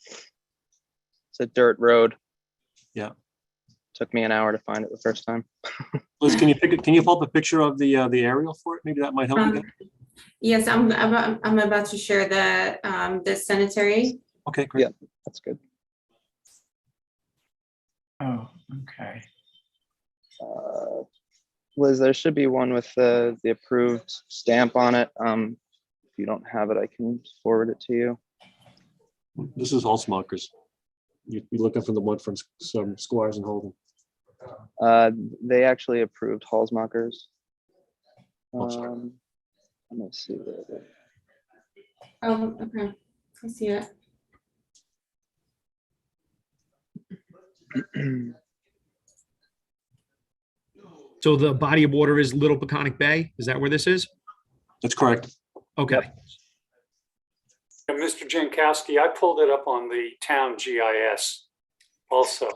K: It's a dirt road.
M: Yeah.
K: Took me an hour to find it the first time.
M: Liz, can you pull up a picture of the aerial for it? Maybe that might help you.
L: Yes, I'm about to share the sanitary.
M: Okay, great.
K: Yeah. That's good.
E: Oh, okay.
K: Liz, there should be one with the approved stamp on it. If you don't have it, I can forward it to you.
M: This is Halsmacher's. You're looking for the one from some Squires and Holden.
K: They actually approved Halsmacher's.
M: Oh, sorry.
K: Let me see. Where it is.
L: Oh, okay. I see it.
D: So the body of water is Little Peconic Bay? Is that where this is?
M: That's correct.
D: Okay.
A: And Mr. Jankowski, I pulled it up on the town GIS also.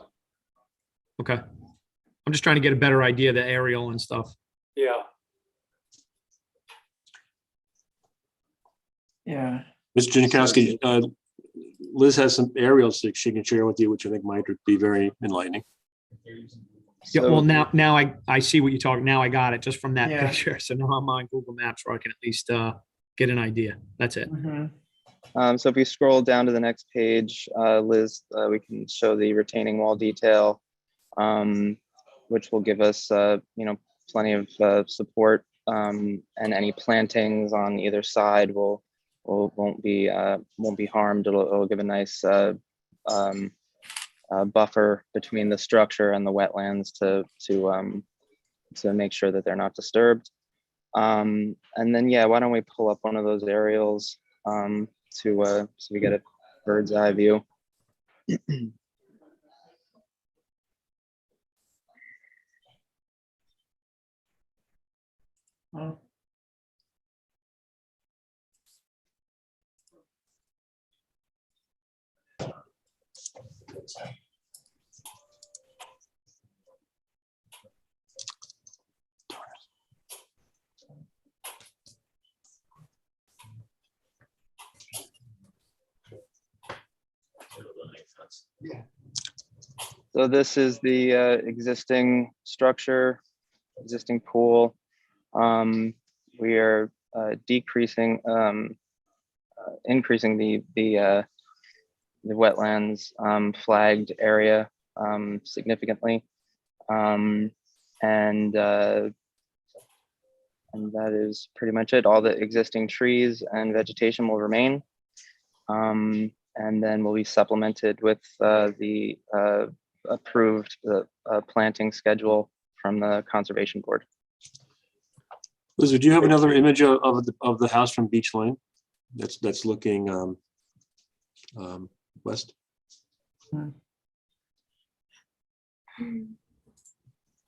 D: Okay. I'm just trying to get a better idea of the aerial and stuff.
A: Yeah.
E: Yeah.
M: Mr. Janikowski, Liz has some aerials that she can share with you, which I think might be very enlightening.
D: Yeah,
K: So-
D: well, now I see what you're talking. Now I got it just from that
E: Yeah.
D: picture. So now I'm on Google Maps where I can at least get an idea. That's it.
E: Mhm.
K: So if we scroll down to the next page, Liz, we can show the retaining wall detail, which will give us, plenty of support, and any plantings on either side won't be harmed. It'll give a nice buffer between the structure and the wetlands to make sure that they're not disturbed. And then, yeah, why don't we pull up one of those aerials so we get a bird's eye view.
E: Oh.
K: So this is the existing structure, existing pool. We are increasing the wetlands flagged area significantly, and that is pretty much it. All the existing trees and vegetation will remain, and then will be supplemented with the approved planting schedule from the Conservation Board.
M: Liz, do you have another image of the house from Beach Lane that's looking west?
A: All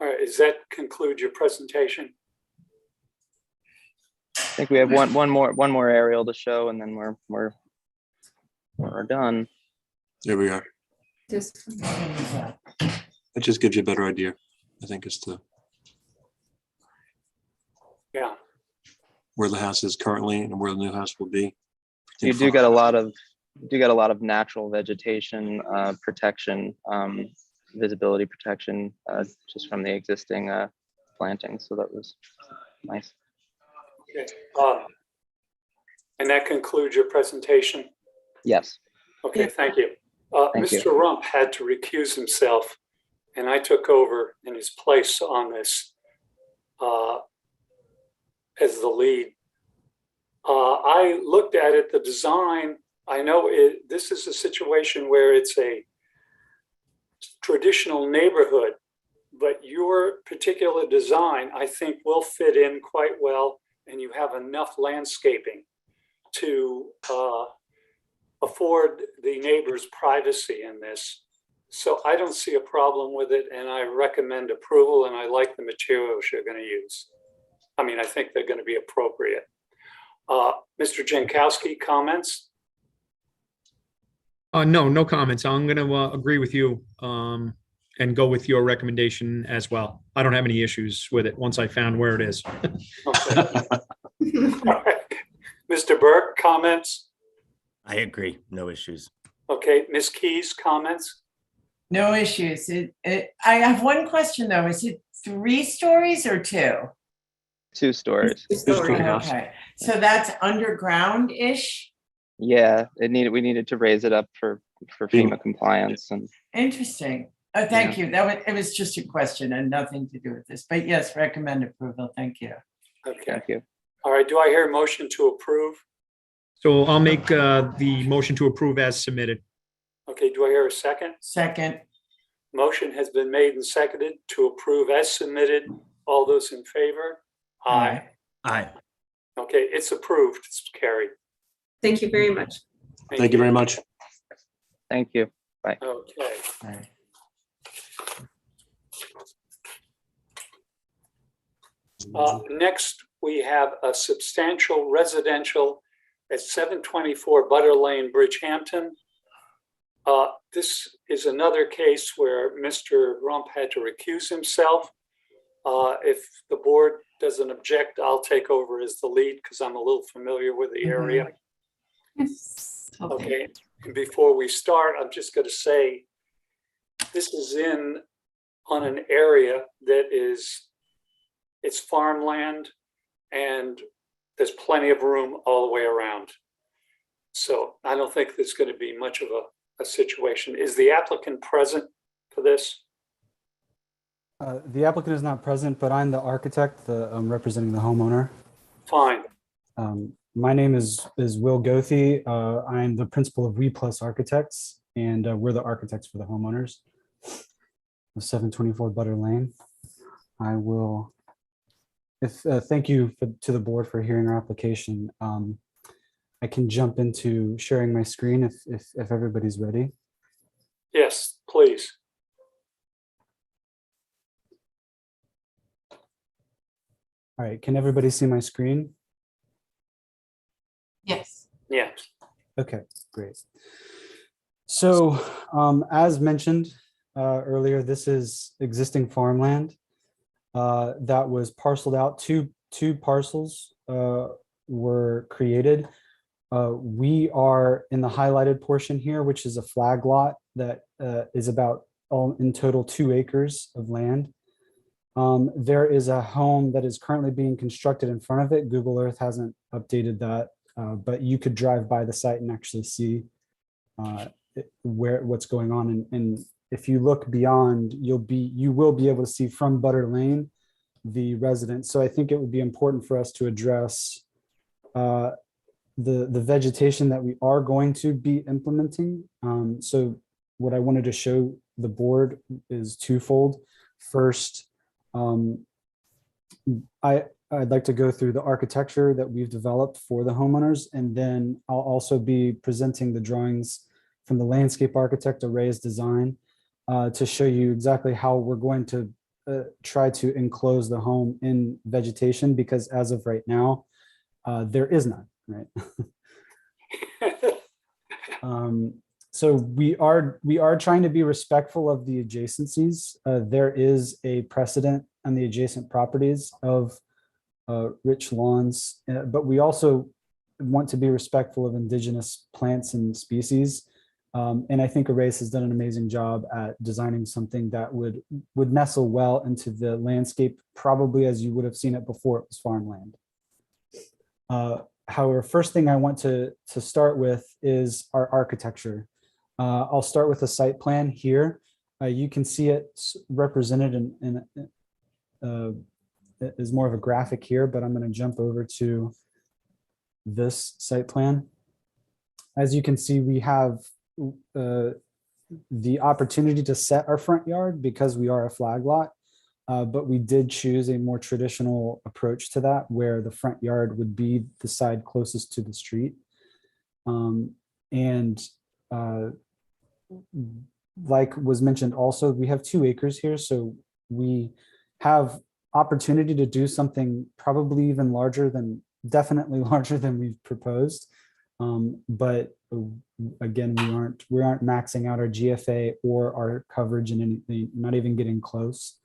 A: right, does that conclude your presentation?
K: I think we have one more aerial to show, and then we're done.
M: There we are.
L: Just
M: That just gives you a better idea, I think, as to
A: Yeah.
M: where the house is currently and where the new house will be.
K: You do get a lot of natural vegetation protection, visibility protection, just from the existing plantings. So that was nice.
A: Okay. And that concludes your presentation?
K: Yes.
A: Okay, thank you.
K: Thank you.
A: Mr. Rump had to recuse himself, and I took over in his place on this as the lead. I looked at it, the design. I know this is a situation where it's a traditional neighborhood, but your particular design, I think, will fit in quite well, and you have enough landscaping to afford the neighbors privacy in this. So I don't see a problem with it, and I recommend approval, and I like the materials you're going to use. I mean, I think they're going to be appropriate. Mr. Jankowski, comments?
D: No comments. I'm going to agree with you and go with your recommendation as well. I don't have any issues with it once I found where it is.
A: Okay. All right. Mr. Burke, comments?
J: I agree. No issues.
A: Okay, Ms. Keys, comments?
E: No issues. I have one question though. Is it 3 stories or 2?
K: 2 stories.
E: Okay, so that's underground-ish?
K: Yeah, we needed to raise it up for FEMA compliance. And
E: Interesting. Thank you. It was just a question and nothing to do with this, but yes, recommend approval. Thank you.
A: Okay.
K: Thank you.
A: All right. Do I hear a motion to approve?
D: So I'll make the motion to approve as submitted.
A: Okay. Do I hear a second?
E: Second,
A: Motion has been made and seconded to approve as submitted. All those in favor?
E: aye.
J: Aye.
A: Okay, it's approved. It's carried.
L: Thank you very much.
M: Thank you very much.
K: Thank you.
A: Okay.
E: Aye.
A: Next, we have a substantial residential at 724 Butter Lane, Bridgehampton. This is another case where Mr. Rump had to recuse himself. If the board doesn't object, I'll take over as the lead because I'm a little familiar with the area.
B: Yes.
A: Okay, and before we start, I'm just going to say this is on an area that it's farmland and there's plenty of room all the way around. So I don't think there's going to be much of a situation. Is the applicant present for this?
N: The applicant is not present, but I'm the architect, representing the homeowner.
A: Fine.
N: My name is Will Gothi. I'm the principal of We Plus Architects, and we're the architects for the homeowners of 724 Butter Lane. I will, thank you to the board for hearing our application. I can jump into sharing my screen if everybody's ready.
A: Yes, please.
N: All right, can everybody see my screen?
B: Yes.
A: Yes.
N: Okay, great. So as mentioned earlier, this is existing farmland that was parceled out. Two parcels were created. We are in the highlighted portion here, which is a flag lot that is about in total 2 acres of land. There is a home that is currently being constructed in front of it. Google Earth hasn't updated that, but you could drive by the site and actually see what's going on. And if you look beyond, you will be able to see from Butter Lane the residence. So I think it would be important for us to address the vegetation that we are going to be implementing. So what I wanted to show the board is twofold. First, I'd like to go through the architecture that we've developed for the homeowners, and then I'll also be presenting the drawings from the landscape architect Array's design to show you exactly how we're going to try to enclose the home in vegetation, because as of right now, there is none, right? So we are trying to be respectful of the adjacencies. There is a precedent on the adjacent properties of rich lawns, but we also want to be respectful of indigenous plants and species. And I think Arrays has done an amazing job at designing something that would nestle well into the landscape, probably as you would have seen it before it was farmland. However, first thing I want to start with is our architecture. I'll start with a site plan here. You can see it represented in is more of a graphic here, but I'm going to jump over to this site plan. As you can see, we have the opportunity to set our front yard because we are a flag lot, but we did choose a more traditional approach to that, where the front yard would be the side closest to the street. Like was mentioned also, we have 2 acres here, so we have opportunity to do something probably even definitely larger than we've proposed. But again, we aren't maxing out our GFA or our coverage in anything, not even getting close.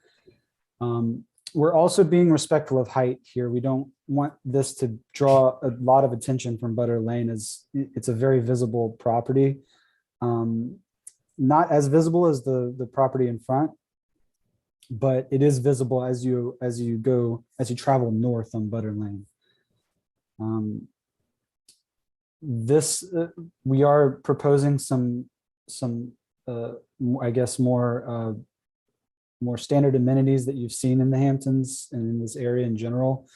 N: We're also being respectful of height here. We don't want this to draw a lot of attention from Butter Lane, as it's a very visible property. Not as visible as the property in front, but it is visible as you travel north on Butter Lane. We are proposing some I guess, more standard amenities that you've seen in the Hamptons and in this area in general.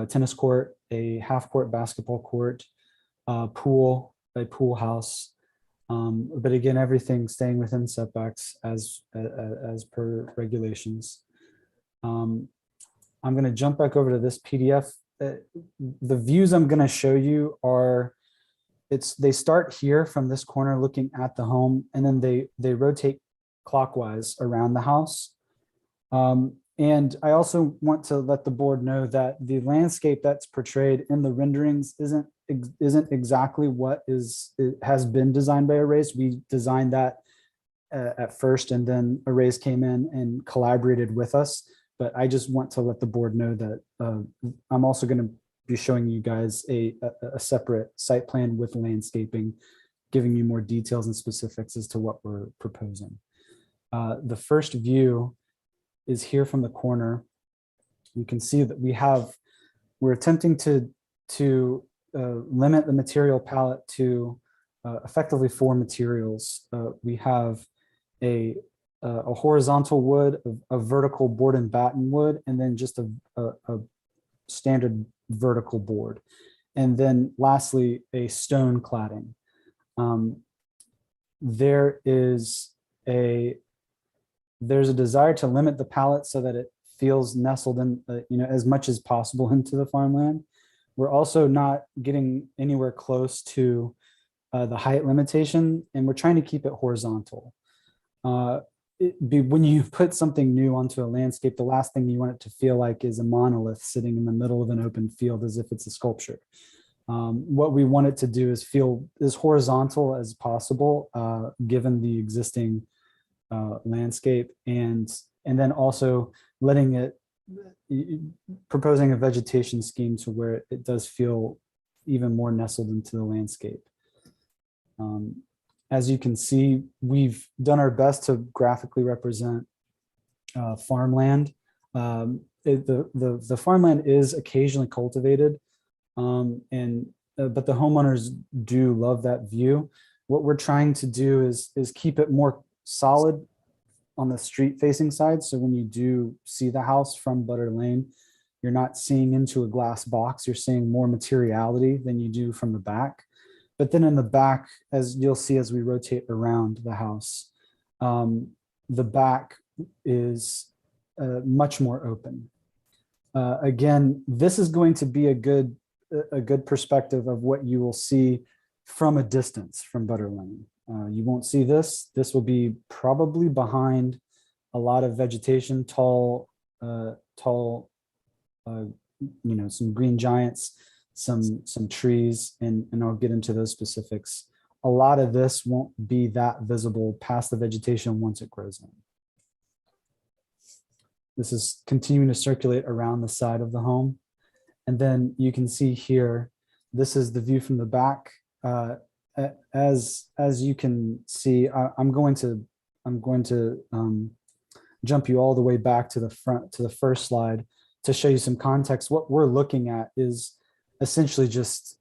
N: Tennis court, a half-court basketball court, pool, a pool house. But again, everything staying within setbacks as per regulations. I'm going to jump back over to this PDF. The views I'm going to show you are, they start here from this corner looking at the home, and then they rotate clockwise around the house. And I also want to let the board know that the landscape that's portrayed in the renderings isn't exactly what has been designed by Arrays. We designed that at first, and then Arrays came in and collaborated with us. But I just want to let the board know that I'm also going to be showing you guys a separate site plan with landscaping, giving you more details and specifics as to what we're proposing. The first view is here from the corner. You can see that we're attempting to limit the material palette to effectively 4 materials. We have a horizontal wood, a vertical board and batten wood, and then just a standard vertical board. And then lastly, a stone cladding. There's a desire to limit the palette so that it feels nestled in, as much as possible into the farmland. We're also not getting anywhere close to the height limitation, and we're trying to keep it horizontal. When you put something new onto a landscape, the last thing you want it to feel like is a monolith sitting in the middle of an open field as if it's a sculpture. What we want it to do is feel as horizontal as possible, given the existing landscape, and then also proposing a vegetation scheme to where it does feel even more nestled into the landscape. As you can see, we've done our best to graphically represent farmland. The farmland is occasionally cultivated, but the homeowners do love that view. What we're trying to do is keep it more solid on the street facing side. So when you do see the house from Butter Lane, you're not seeing into a glass box, you're seeing more materiality than you do from the back. But then in the back, as you'll see as we rotate around the house, the back is much more open. Again, this is going to be a good perspective of what you will see from a distance from Butter Lane. You won't see this. This will be probably behind a lot of vegetation, tall, some green giants, some trees, and I'll get into those specifics. A lot of this won't be that visible past the vegetation once it grows in. This is continuing to circulate around the side of the home. And then you can see here, this is the view from the back. As you can see, I'm going to jump you all the way back to the front, to the first slide, to show you some context. What we're looking at is essentially just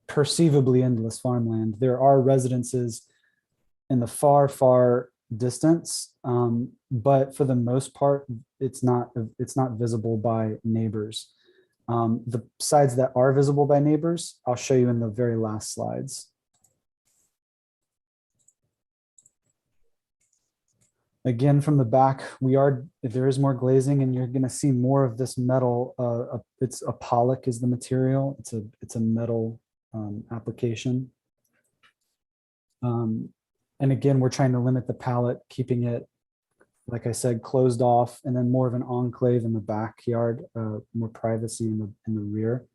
N: perceivably endless farmland. There are residences in the far distance, but for the most part, it's not visible by neighbors. The sides that are visible by neighbors, I'll show you in the very last slides. Again, from the back, there is more glazing, and you're going to see more of this metal. It's a pollock is the material. It's a metal application. And again, we're trying to limit the palette, keeping it, like I said, closed off, and then more of an enclave in the backyard, more privacy in the rear.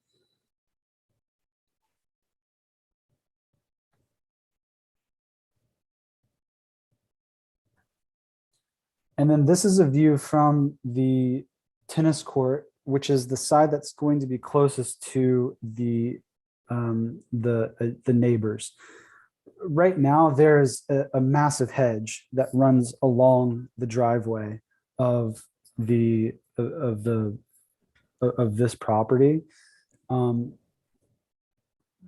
N: And then this is a view from the tennis court, which is the side that's going to be closest to the neighbors. Right now, there's a massive hedge that runs along the driveway of this property.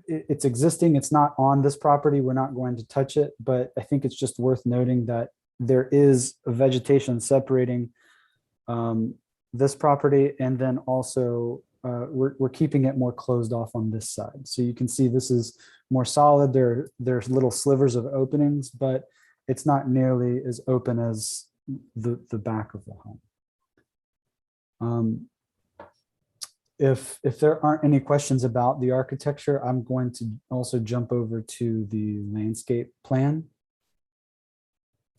N: it's existing. It's not on this property. We're not going to touch it, but I think it's just worth noting that there is a vegetation separating this property, and then also we're keeping it more closed off on this side. So you can see this is more solid. There's little slivers of openings, but it's not nearly as open as the back of the home. If there aren't any questions about the architecture, I'm going to also jump over to the landscape plan.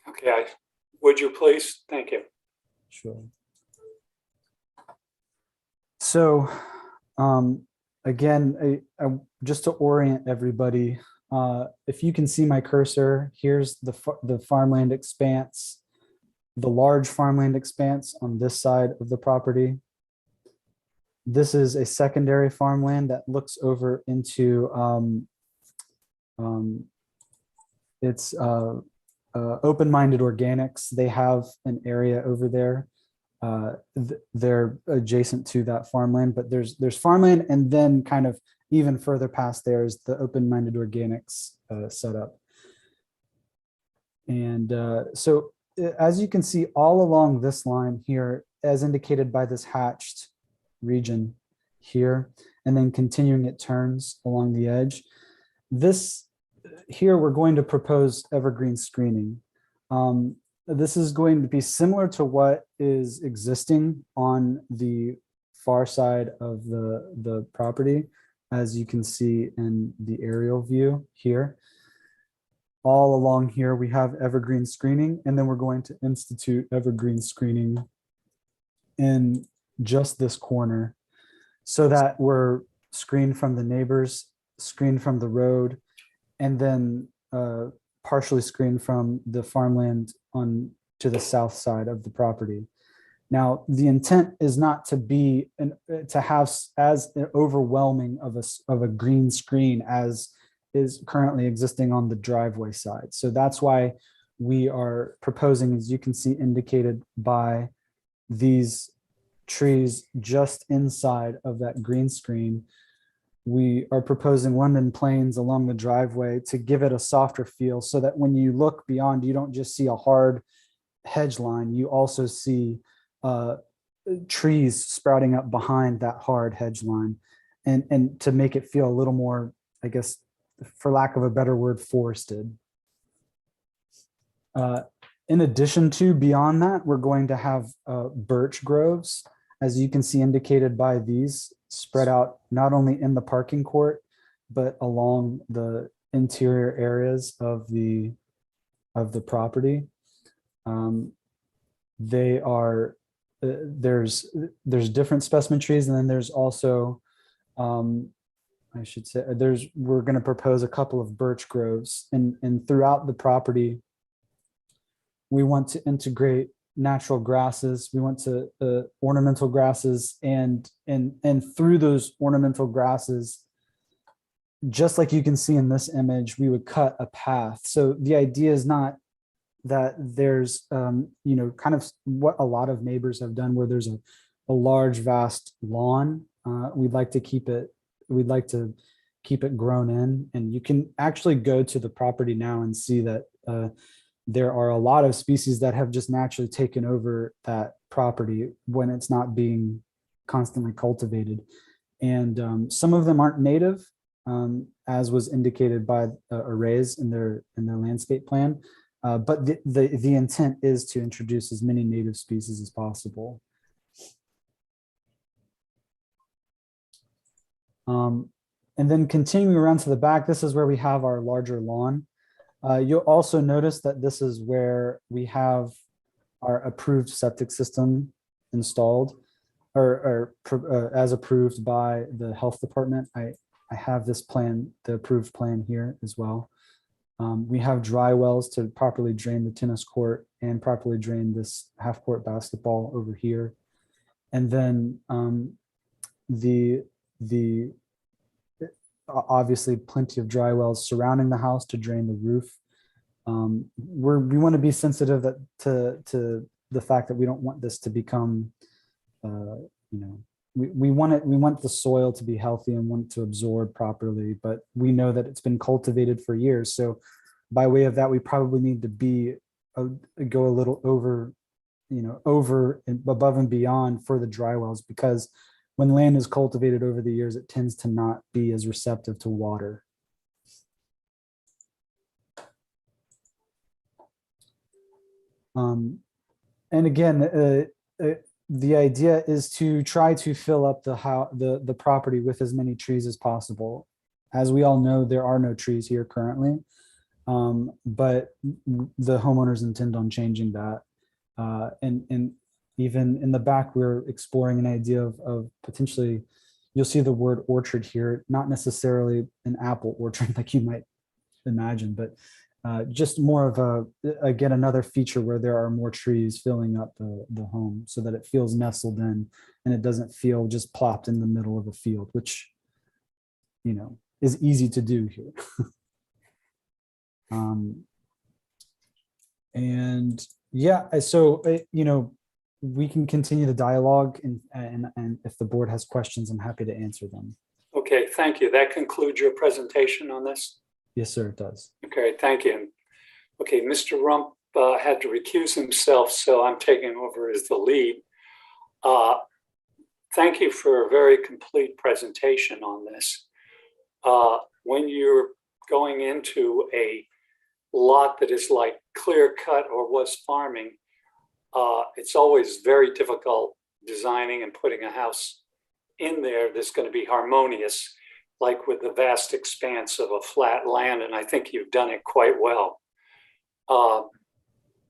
A: Okay, would you please? Thank you.
N: Sure. So again, just to orient everybody, if you can see my cursor, here's the farmland expanse, the large farmland expanse on this side of the property. This is a secondary farmland that looks over into it's open-minded organics. They have an area over there. They're adjacent to that farmland, but there's farmland, and then kind of even further past there is the open-minded organics setup. And so as you can see all along this line here, as indicated by this hatched region here, and then continuing it turns along the edge. This here, we're going to propose evergreen screening. This is going to be similar to what is existing on the far side of the property, as you can see in the aerial view here. All along here, we have evergreen screening, and then we're going to institute evergreen screening in just this corner so that we're screened from the neighbors, screened from the road, and then partially screened from the farmland on to the south side of the property. Now, the intent is not to be to have as overwhelming of a green screen as is currently existing on the driveway side. So that's why we are proposing, as you can see indicated by these trees just inside of that green screen, we are proposing London planes along the driveway to give it a softer feel, so that when you look beyond, you don't just see a hard hedge line, you also see trees sprouting up behind that hard hedge line, and to make it feel a little more, I guess, for lack of a better word, forested. In addition to, beyond that, we're going to have birch groves, as you can see indicated by these, spread out not only in the parking court, but along the interior areas of the property. They are, there's different specimen trees, and then there's also, I should say, we're going to propose a couple of birch groves, and throughout the property, we want to integrate natural grasses. We want to ornamental grasses, and through those ornamental grasses, just like you can see in this image, we would cut a path. So the idea is not that there's kind of what a lot of neighbors have done, where there's a large vast lawn. We'd like to keep it grown in, and you can actually go to the property now and see that there are a lot of species that have just naturally taken over that property when it's not being constantly cultivated. And some of them aren't native, as was indicated by arrays in their landscape plan. But the intent is to introduce as many native species as possible. And then continuing around to the back, this is where we have our larger lawn. You'll also notice that this is where we have our approved septic system installed, or as approved by the health department. I have this plan, the approved plan here as well. We have dry wells to properly drain the tennis court and properly drain this half-court basketball over here. And then obviously plenty of dry wells surrounding the house to drain the roof. We want to be sensitive to the fact that we don't want this to become we want the soil to be healthy and want to absorb properly, but we know that it's been cultivated for years. So by way of that, we probably need to go a little over and above and beyond for the dry wells, because when land is cultivated over the years, it tends to not be as receptive to water. And again, the idea is to try to fill up the property with as many trees as possible. As we all know, there are no trees here currently, but the homeowners intend on changing that. And even in the back, we're exploring an idea of potentially, you'll see the word orchard here, not necessarily an apple orchard like you might imagine, but just more of again, another feature where there are more trees filling up the home so that it feels nestled in and it doesn't feel just plopped in the middle of a field, which, is easy to do here. And yeah, so, we can continue the dialogue and if the board has questions, I'm happy to answer them.
A: Okay, thank you. That concludes your presentation on this?
N: Yes, sir, it does.
A: Okay, thank you. Okay, Mr. Rump had to recuse himself, so I'm taking over as the lead. Thank you for a very complete presentation on this. When you're going into a lot that is like clear cut or was farming, it's always very difficult designing and putting a house in there that's going to be harmonious, like with the vast expanse of a flat land, and I think you've done it quite well.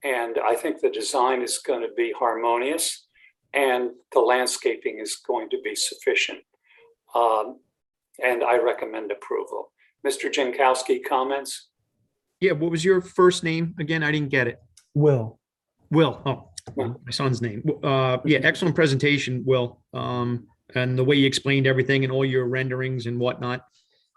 A: And I think the design is going to be harmonious and the landscaping is going to be sufficient. And I recommend approval. Mr. Jankowski, comments?
D: Yeah, what was your first name again? I didn't get it.
N: Will.
D: Oh, my son's name. Yeah, excellent presentation, Will. And the way you explained everything and all your renderings and whatnot.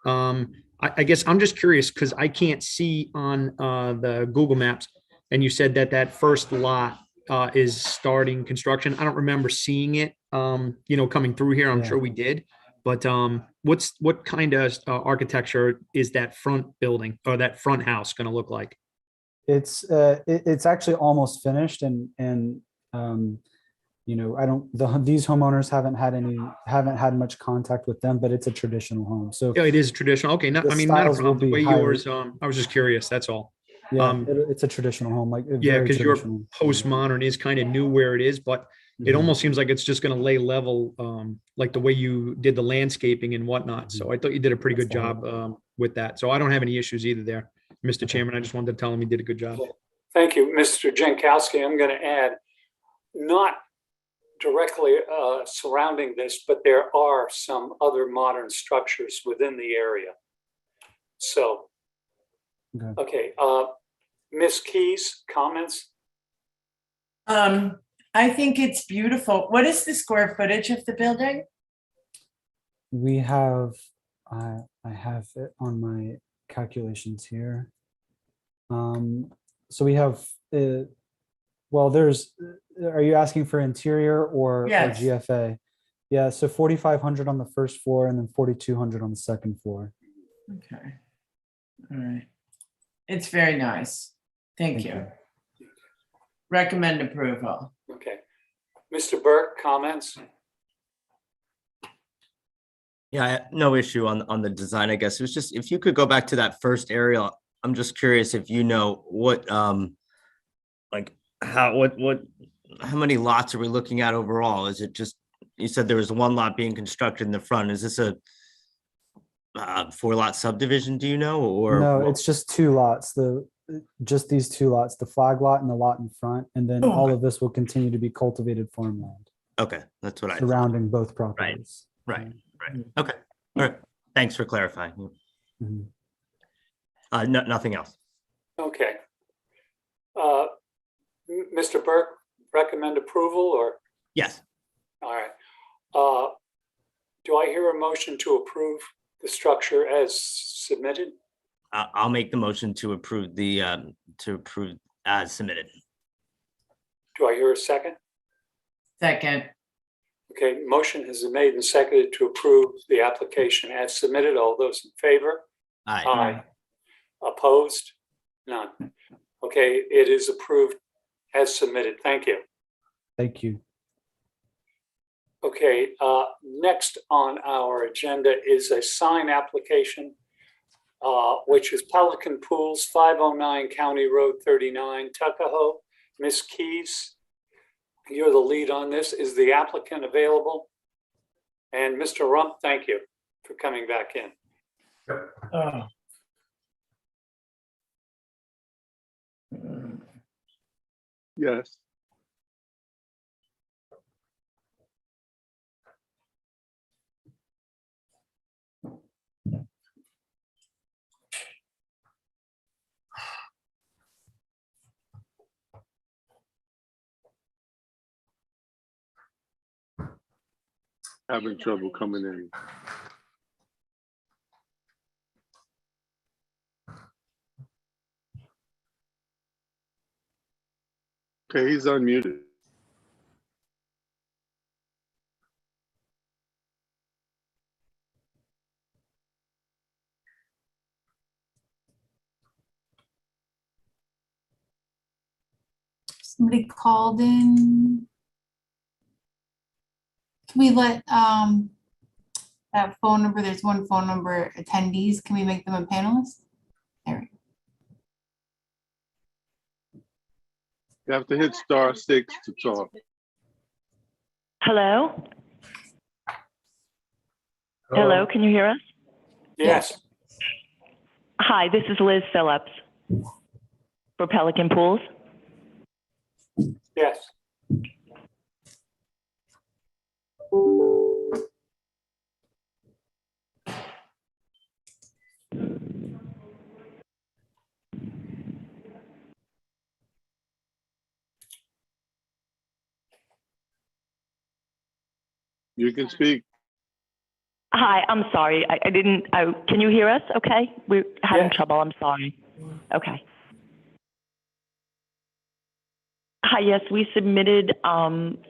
D: I guess I'm just curious because I can't see on the Google Maps, and you said that first lot is starting construction. I don't remember seeing it, coming through here. I'm sure we did, but what kind of architecture is that front building or that front house going to look like?
N: It's actually almost finished, and these homeowners haven't had much contact with them, but it's a traditional home. So
D: yeah, it is traditional. Okay, not a problem. The way yours, I was just curious. That's all.
N: Yeah, it's a traditional home, like
D: because your postmodern is kind of new where it is, but it almost seems like it's just going to lay level, like the way you did the landscaping and whatnot. So I thought you did a pretty good job with that. So I don't have any issues either there, Mr. Chairman. I just wanted to tell him he did a good job.
A: Thank you, Mr. Jankowski. I'm going to add, not directly surrounding this, but there are some other modern structures within the area. So, okay, Ms. Keys, comments?
E: I think it's beautiful. What is the square footage of the building?
N: We have, I have it on my calculations here. So we have, are you asking for interior or GFA? Yeah, so 4,500 on the first floor and then 4,200 on the second floor.
E: Okay. All right. It's very nice. Thank you. Recommend approval.
A: Okay. Mr. Burke, comments?
J: Yeah, no issue on the design, I guess. It was just, if you could go back to that first area, I'm just curious if you know what, like how many lots are we looking at overall? Is it just, you said there was one lot being constructed in the front. Is this a 4-lot subdivision, do you know? Or
N: no, it's just 2 lots. Just these 2 lots, the flag lot and the lot in front, and then all of this will continue to be cultivated farmland.
J: Okay, that's what
N: surrounding both properties.
J: Right. Okay, all right. Thanks for clarifying. Nothing else.
A: Okay. Mr. Burke, recommend approval or?
J: Yes.
A: All right. Do I hear a motion to approve the structure as submitted?
J: I'll make the motion to approve as submitted.
A: Do I hear a second?
E: Second.
A: Okay, motion has been made and seconded to approve the application as submitted. All those in favor? Aye. Opposed? None. Okay, it is approved as submitted. Thank you.
N: Thank you.
A: Okay, next on our agenda is a sign application, which is Pelican Pools, 509 County Road 39, Tuckahoe. Ms. Keys, you're the lead on this. Is the applicant available? And Mr. Rump, thank you for coming back in.
E: Oh.
F: Yes. Having trouble coming in. Okay, he's unmuted.
B: Somebody called in. Can we let that phone number, there's one phone number, attendees, can we make them a panelist? There we go.
F: You have to hit *6 to talk.
O: Hello? Hello, can you hear us?
A: Yes.
O: Hi, this is Liz Phillips for Pelican Pools.
A: Yes.
F: You can speak.
O: Hi, I'm sorry. Can you hear us okay? We're having
A: Yes.
O: trouble, I'm sorry. Okay. Hi, yes, we submitted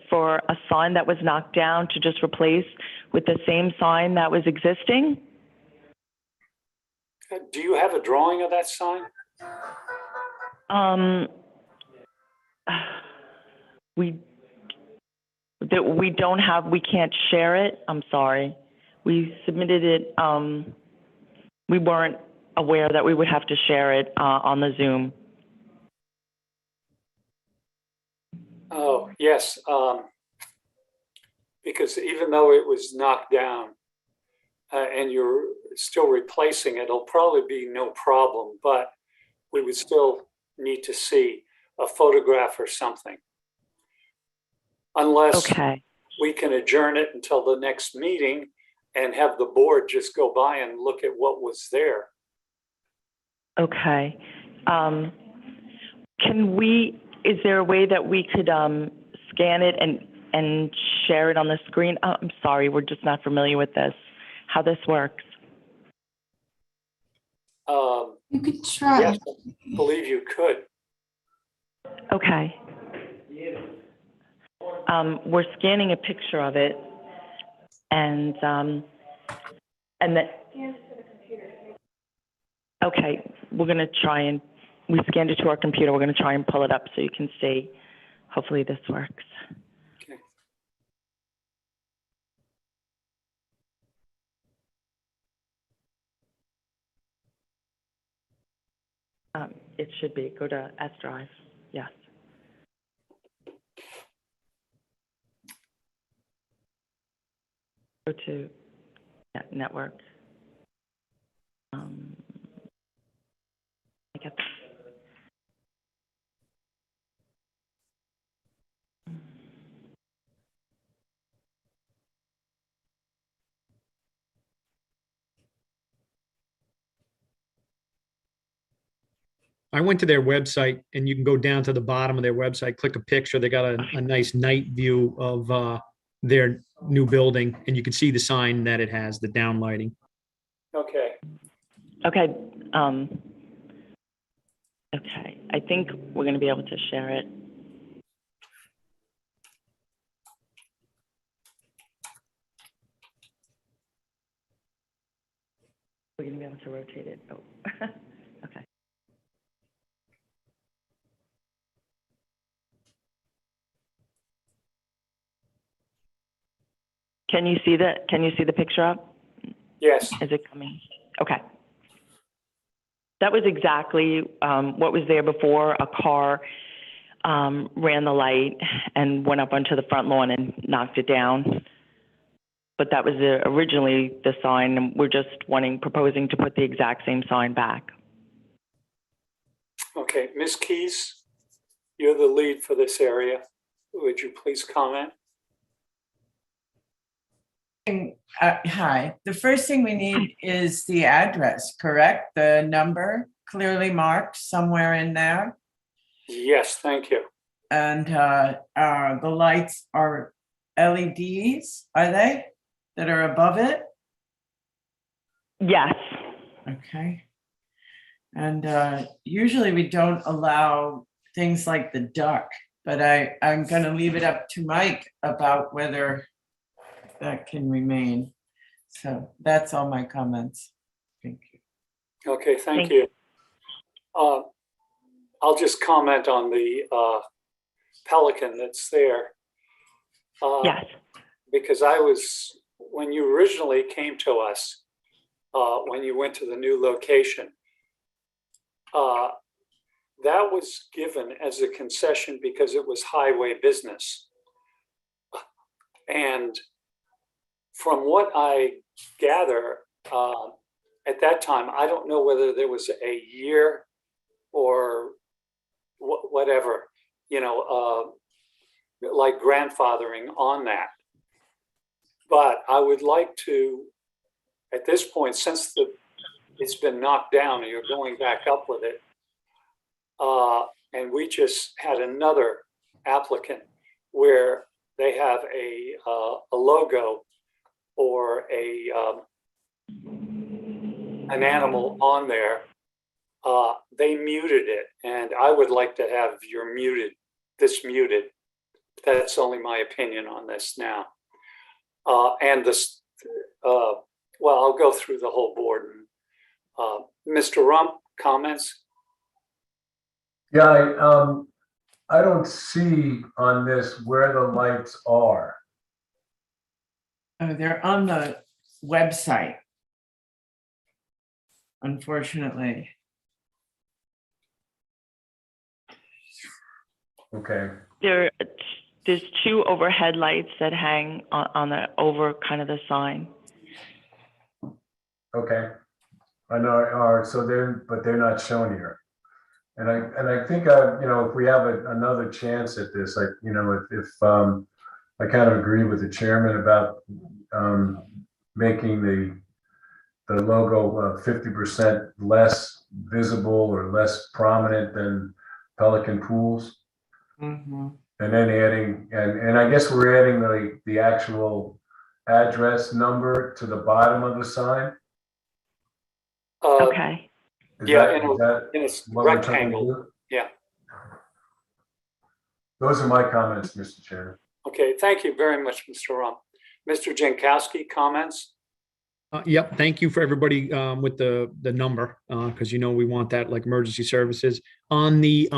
O: for a sign that was knocked down to just replace with the same sign that was existing.
A: Do you have a drawing of that sign?
O: We don't have, we can't share it. I'm sorry. We submitted it, we weren't aware that we would have to share it on the Zoom.
A: Oh, yes. Because even though it was knocked down and you're still replacing it, it'll probably be no problem, but we would still need to see a photograph or something. Unless we can adjourn it until the next meeting and have the board just go by and look at what was there.
O: Okay. Is there a way that we could scan it and share it on the screen? I'm sorry, we're just not familiar with this, how this works.
B: You could try.
A: Yes, I believe you could.
O: Okay. We're scanning a picture of it, and then. Okay, we're gonna try and we scanned it to our computer. We're gonna try and pull it up so you can see. Hopefully, this works. Okay. It should be. Go to S Drive. Yes. Go to network. I get that.
D: I went to their website and you can go down to the bottom of their website, click a picture. They got a nice night view of their new building and you can see the sign that it has, the down lighting.
A: Okay.
O: Okay. Okay. I think we're going to be able to share it. rotate it. Oh, okay. Can you see the picture up?
A: Yes.
O: Is it coming? Okay. That was exactly what was there before. A car ran the light and went up onto the front lawn and knocked it down. But that was originally the sign, and we're just proposing to put the exact same sign back.
A: Okay, Ms. Keys, you're the lead for this area. Would you please comment?
E: Hi, the first thing we need is the address, correct? The number clearly marked somewhere in there.
A: Yes, thank you.
E: And the lights are LEDs, are they? That are above it?
O: Yes.
E: Okay. And usually we don't allow things like the duck, but I'm gonna leave it up to Mike about whether that can remain. So that's all my comments. Thank you.
A: Okay, thank you. I'll just comment on the pelican that's there.
O: Yes.
A: Because when you originally came to us, when you went to the new location, that was given as a concession because it was highway business. And from what I gather, at that time, I don't know whether there was a year or whatever, like grandfathering on that. But I would like to, at this point, since it's been knocked down and you're going back up with it, and we just had another applicant where they have a logo or an animal on there, they muted it, and I would like to have this muted. That's only my opinion on this now. And this, well, I'll go through the whole board. Mr. Rump, comments?
C: Yeah, I don't see on this where the lights are.
E: Oh, they're on the website, unfortunately.
C: Okay.
O: There's two overhead lights that hang over kind of the sign.
C: Okay. I know are so but they're not shown here. And I think if we have another chance at this, if I kind of agree with the chairman about making the logo 50% less visible or less prominent than Pelican Pools.
E: Mm-hmm.
C: And then adding, and I guess we're adding the actual address number to the bottom of the sign.
O: Okay.
A: Yeah, in a rectangle. Yeah.
C: Those are my comments, Mr. Chairman.
A: Okay, thank you very much, Mr. Rump. Mr. Jankowski, comments?
D: Yep, thank you for everybody with the number, because we want that like emergency services. On the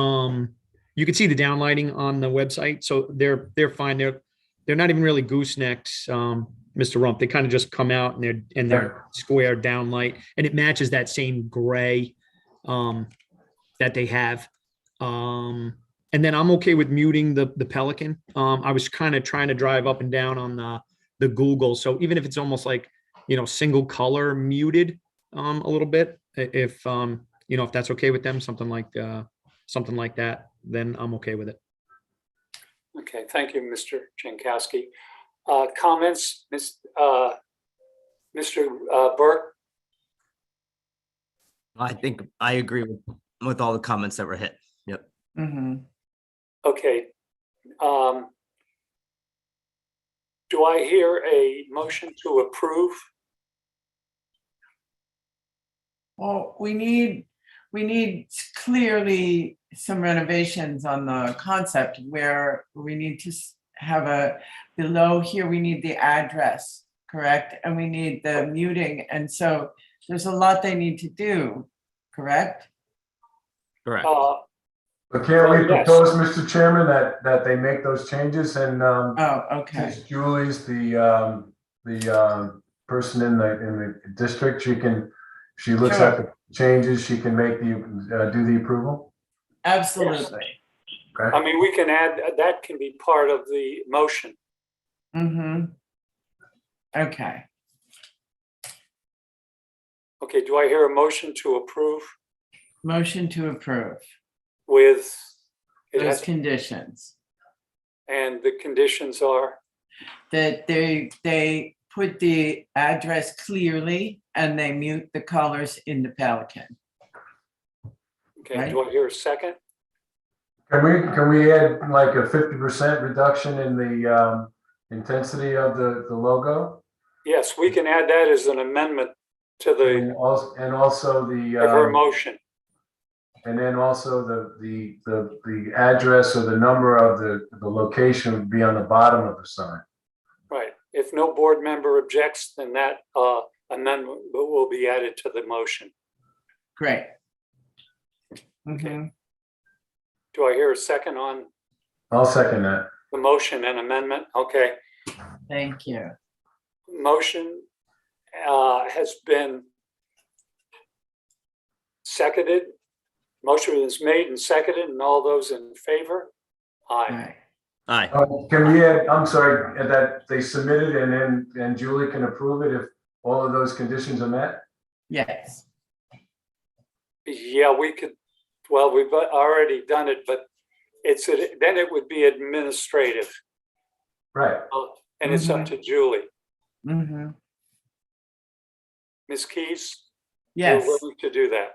D: you can see the downlighting on the website, so they're fine. They're not even really goosenecks, Mr. Rump. They kind of just come out and they're square downlight, and it matches that same gray that they have. And then I'm okay with muting the Pelican. I was kind of trying to drive up and down on the Google, so even if it's almost like single color muted a little bit, if if that's okay with them, something like that, then I'm okay with it.
A: Okay, thank you, Mr. Jankowski. Comments, Mr. Burke?
J: I think I agree with all the comments that were hit. Yep.
E: Mm-hmm.
A: Okay. Do I hear a motion to approve?
E: Well, we need clearly some renovations on the concept where we need to have below here, we need the address, correct? And we need the muting. And so There's a lot they need to do, correct?
J: Correct.
C: But can't we
A: Yes.
C: propose, Mr. Chairman, that they make those changes and
E: Oh, okay.
C: since Julie's the person in the district, she looks at the changes, she can make do the approval?
E: Absolutely.
C: Okay.
A: I mean, we can add, that can be part of the motion.
E: Mm-hmm. Okay.
A: Okay, do I hear a motion to approve
E: Motion to approve
A: with? It
E: those
A: has,
E: conditions.
A: and the conditions are,
E: That they put the address clearly and they mute the colors in the Pelican.
A: okay, do I hear a second?
C: Can we add like a 50% reduction in the intensity of the logo?
A: Yes, we can add that as an amendment to the,
C: And also
A: of her motion.
C: and then also the address or the number of the location would be on the bottom of the sign.
A: Right. If no board member objects, then that amendment will be added to the motion.
E: Great. Mm-hmm.
A: Do I hear a second on
C: I'll second that.
A: the motion and amendment? Okay.
E: Thank you.
A: Motion has been seconded. Motion is made and seconded, and all those in favor?
E: All
A: Aye.
E: right.
J: Aye.
C: Can we add, I'm sorry, that they submitted and then Julie can approve it if all of those conditions are met?
E: Yes.
A: Yeah, we could, well, we've already done it, but then it would be administrative,
C: Right.
A: and it's up to Julie.
E: Mm-hmm.
A: Ms. Keys?
E: Yes.
A: You're willing to do that?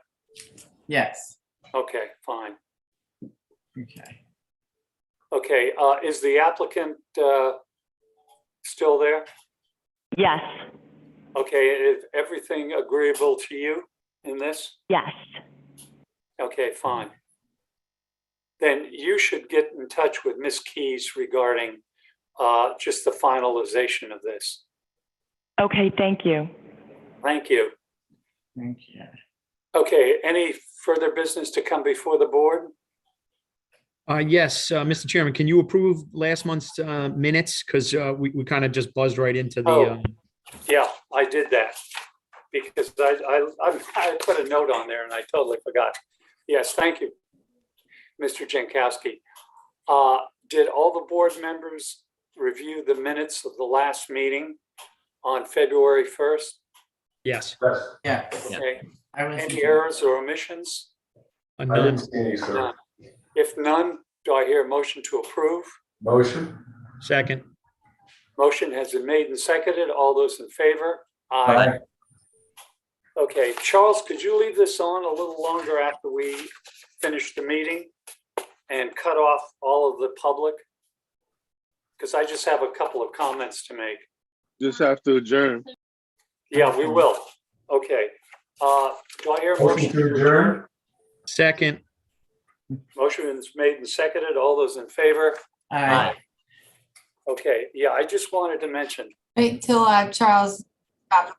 E: Yes.
A: Okay, fine.
E: Okay.
A: Okay, is the applicant still there?
O: Yes,
A: Okay, is everything agreeable to you in this?
O: yes.
A: Okay, fine. Then you should get in touch with Ms. Keys regarding just the finalization of this.
O: Okay, thank you.
A: Thank you.
E: Thank you.
A: Okay, any further business to come before the board?
D: Yes, Mr. Chairman, can you approve last month's minutes? Because we kind of just buzzed right into the,
A: Oh. Yeah, I did that because I put a note on there and I totally forgot. Yes, thank you, Mr. Jankowski. Did all the board members review the minutes of the last meeting on February 1st?
D: yes.
E: Yeah.
A: Okay.
E: I was.
A: Any errors or omissions?
C: I
D: None.
C: didn't see any, sir.
A: None. If none, do I hear a motion to approve?
C: Motion?
D: Second.
A: Motion has been made and seconded. All those in favor?
C: Aye.
A: Okay, Charles, could you leave this on a little longer after we finish the meeting and cut off all of the public? Because I just have a couple of comments to make.
F: Just have to adjourn.
A: Yeah, we will. Okay. Do I hear a
C: Motion to adjourn?
D: Second.
A: Motion is made and seconded. All those in favor?
E: Aye.
A: Okay, yeah, I just wanted to mention,
B: Wait till Charles stops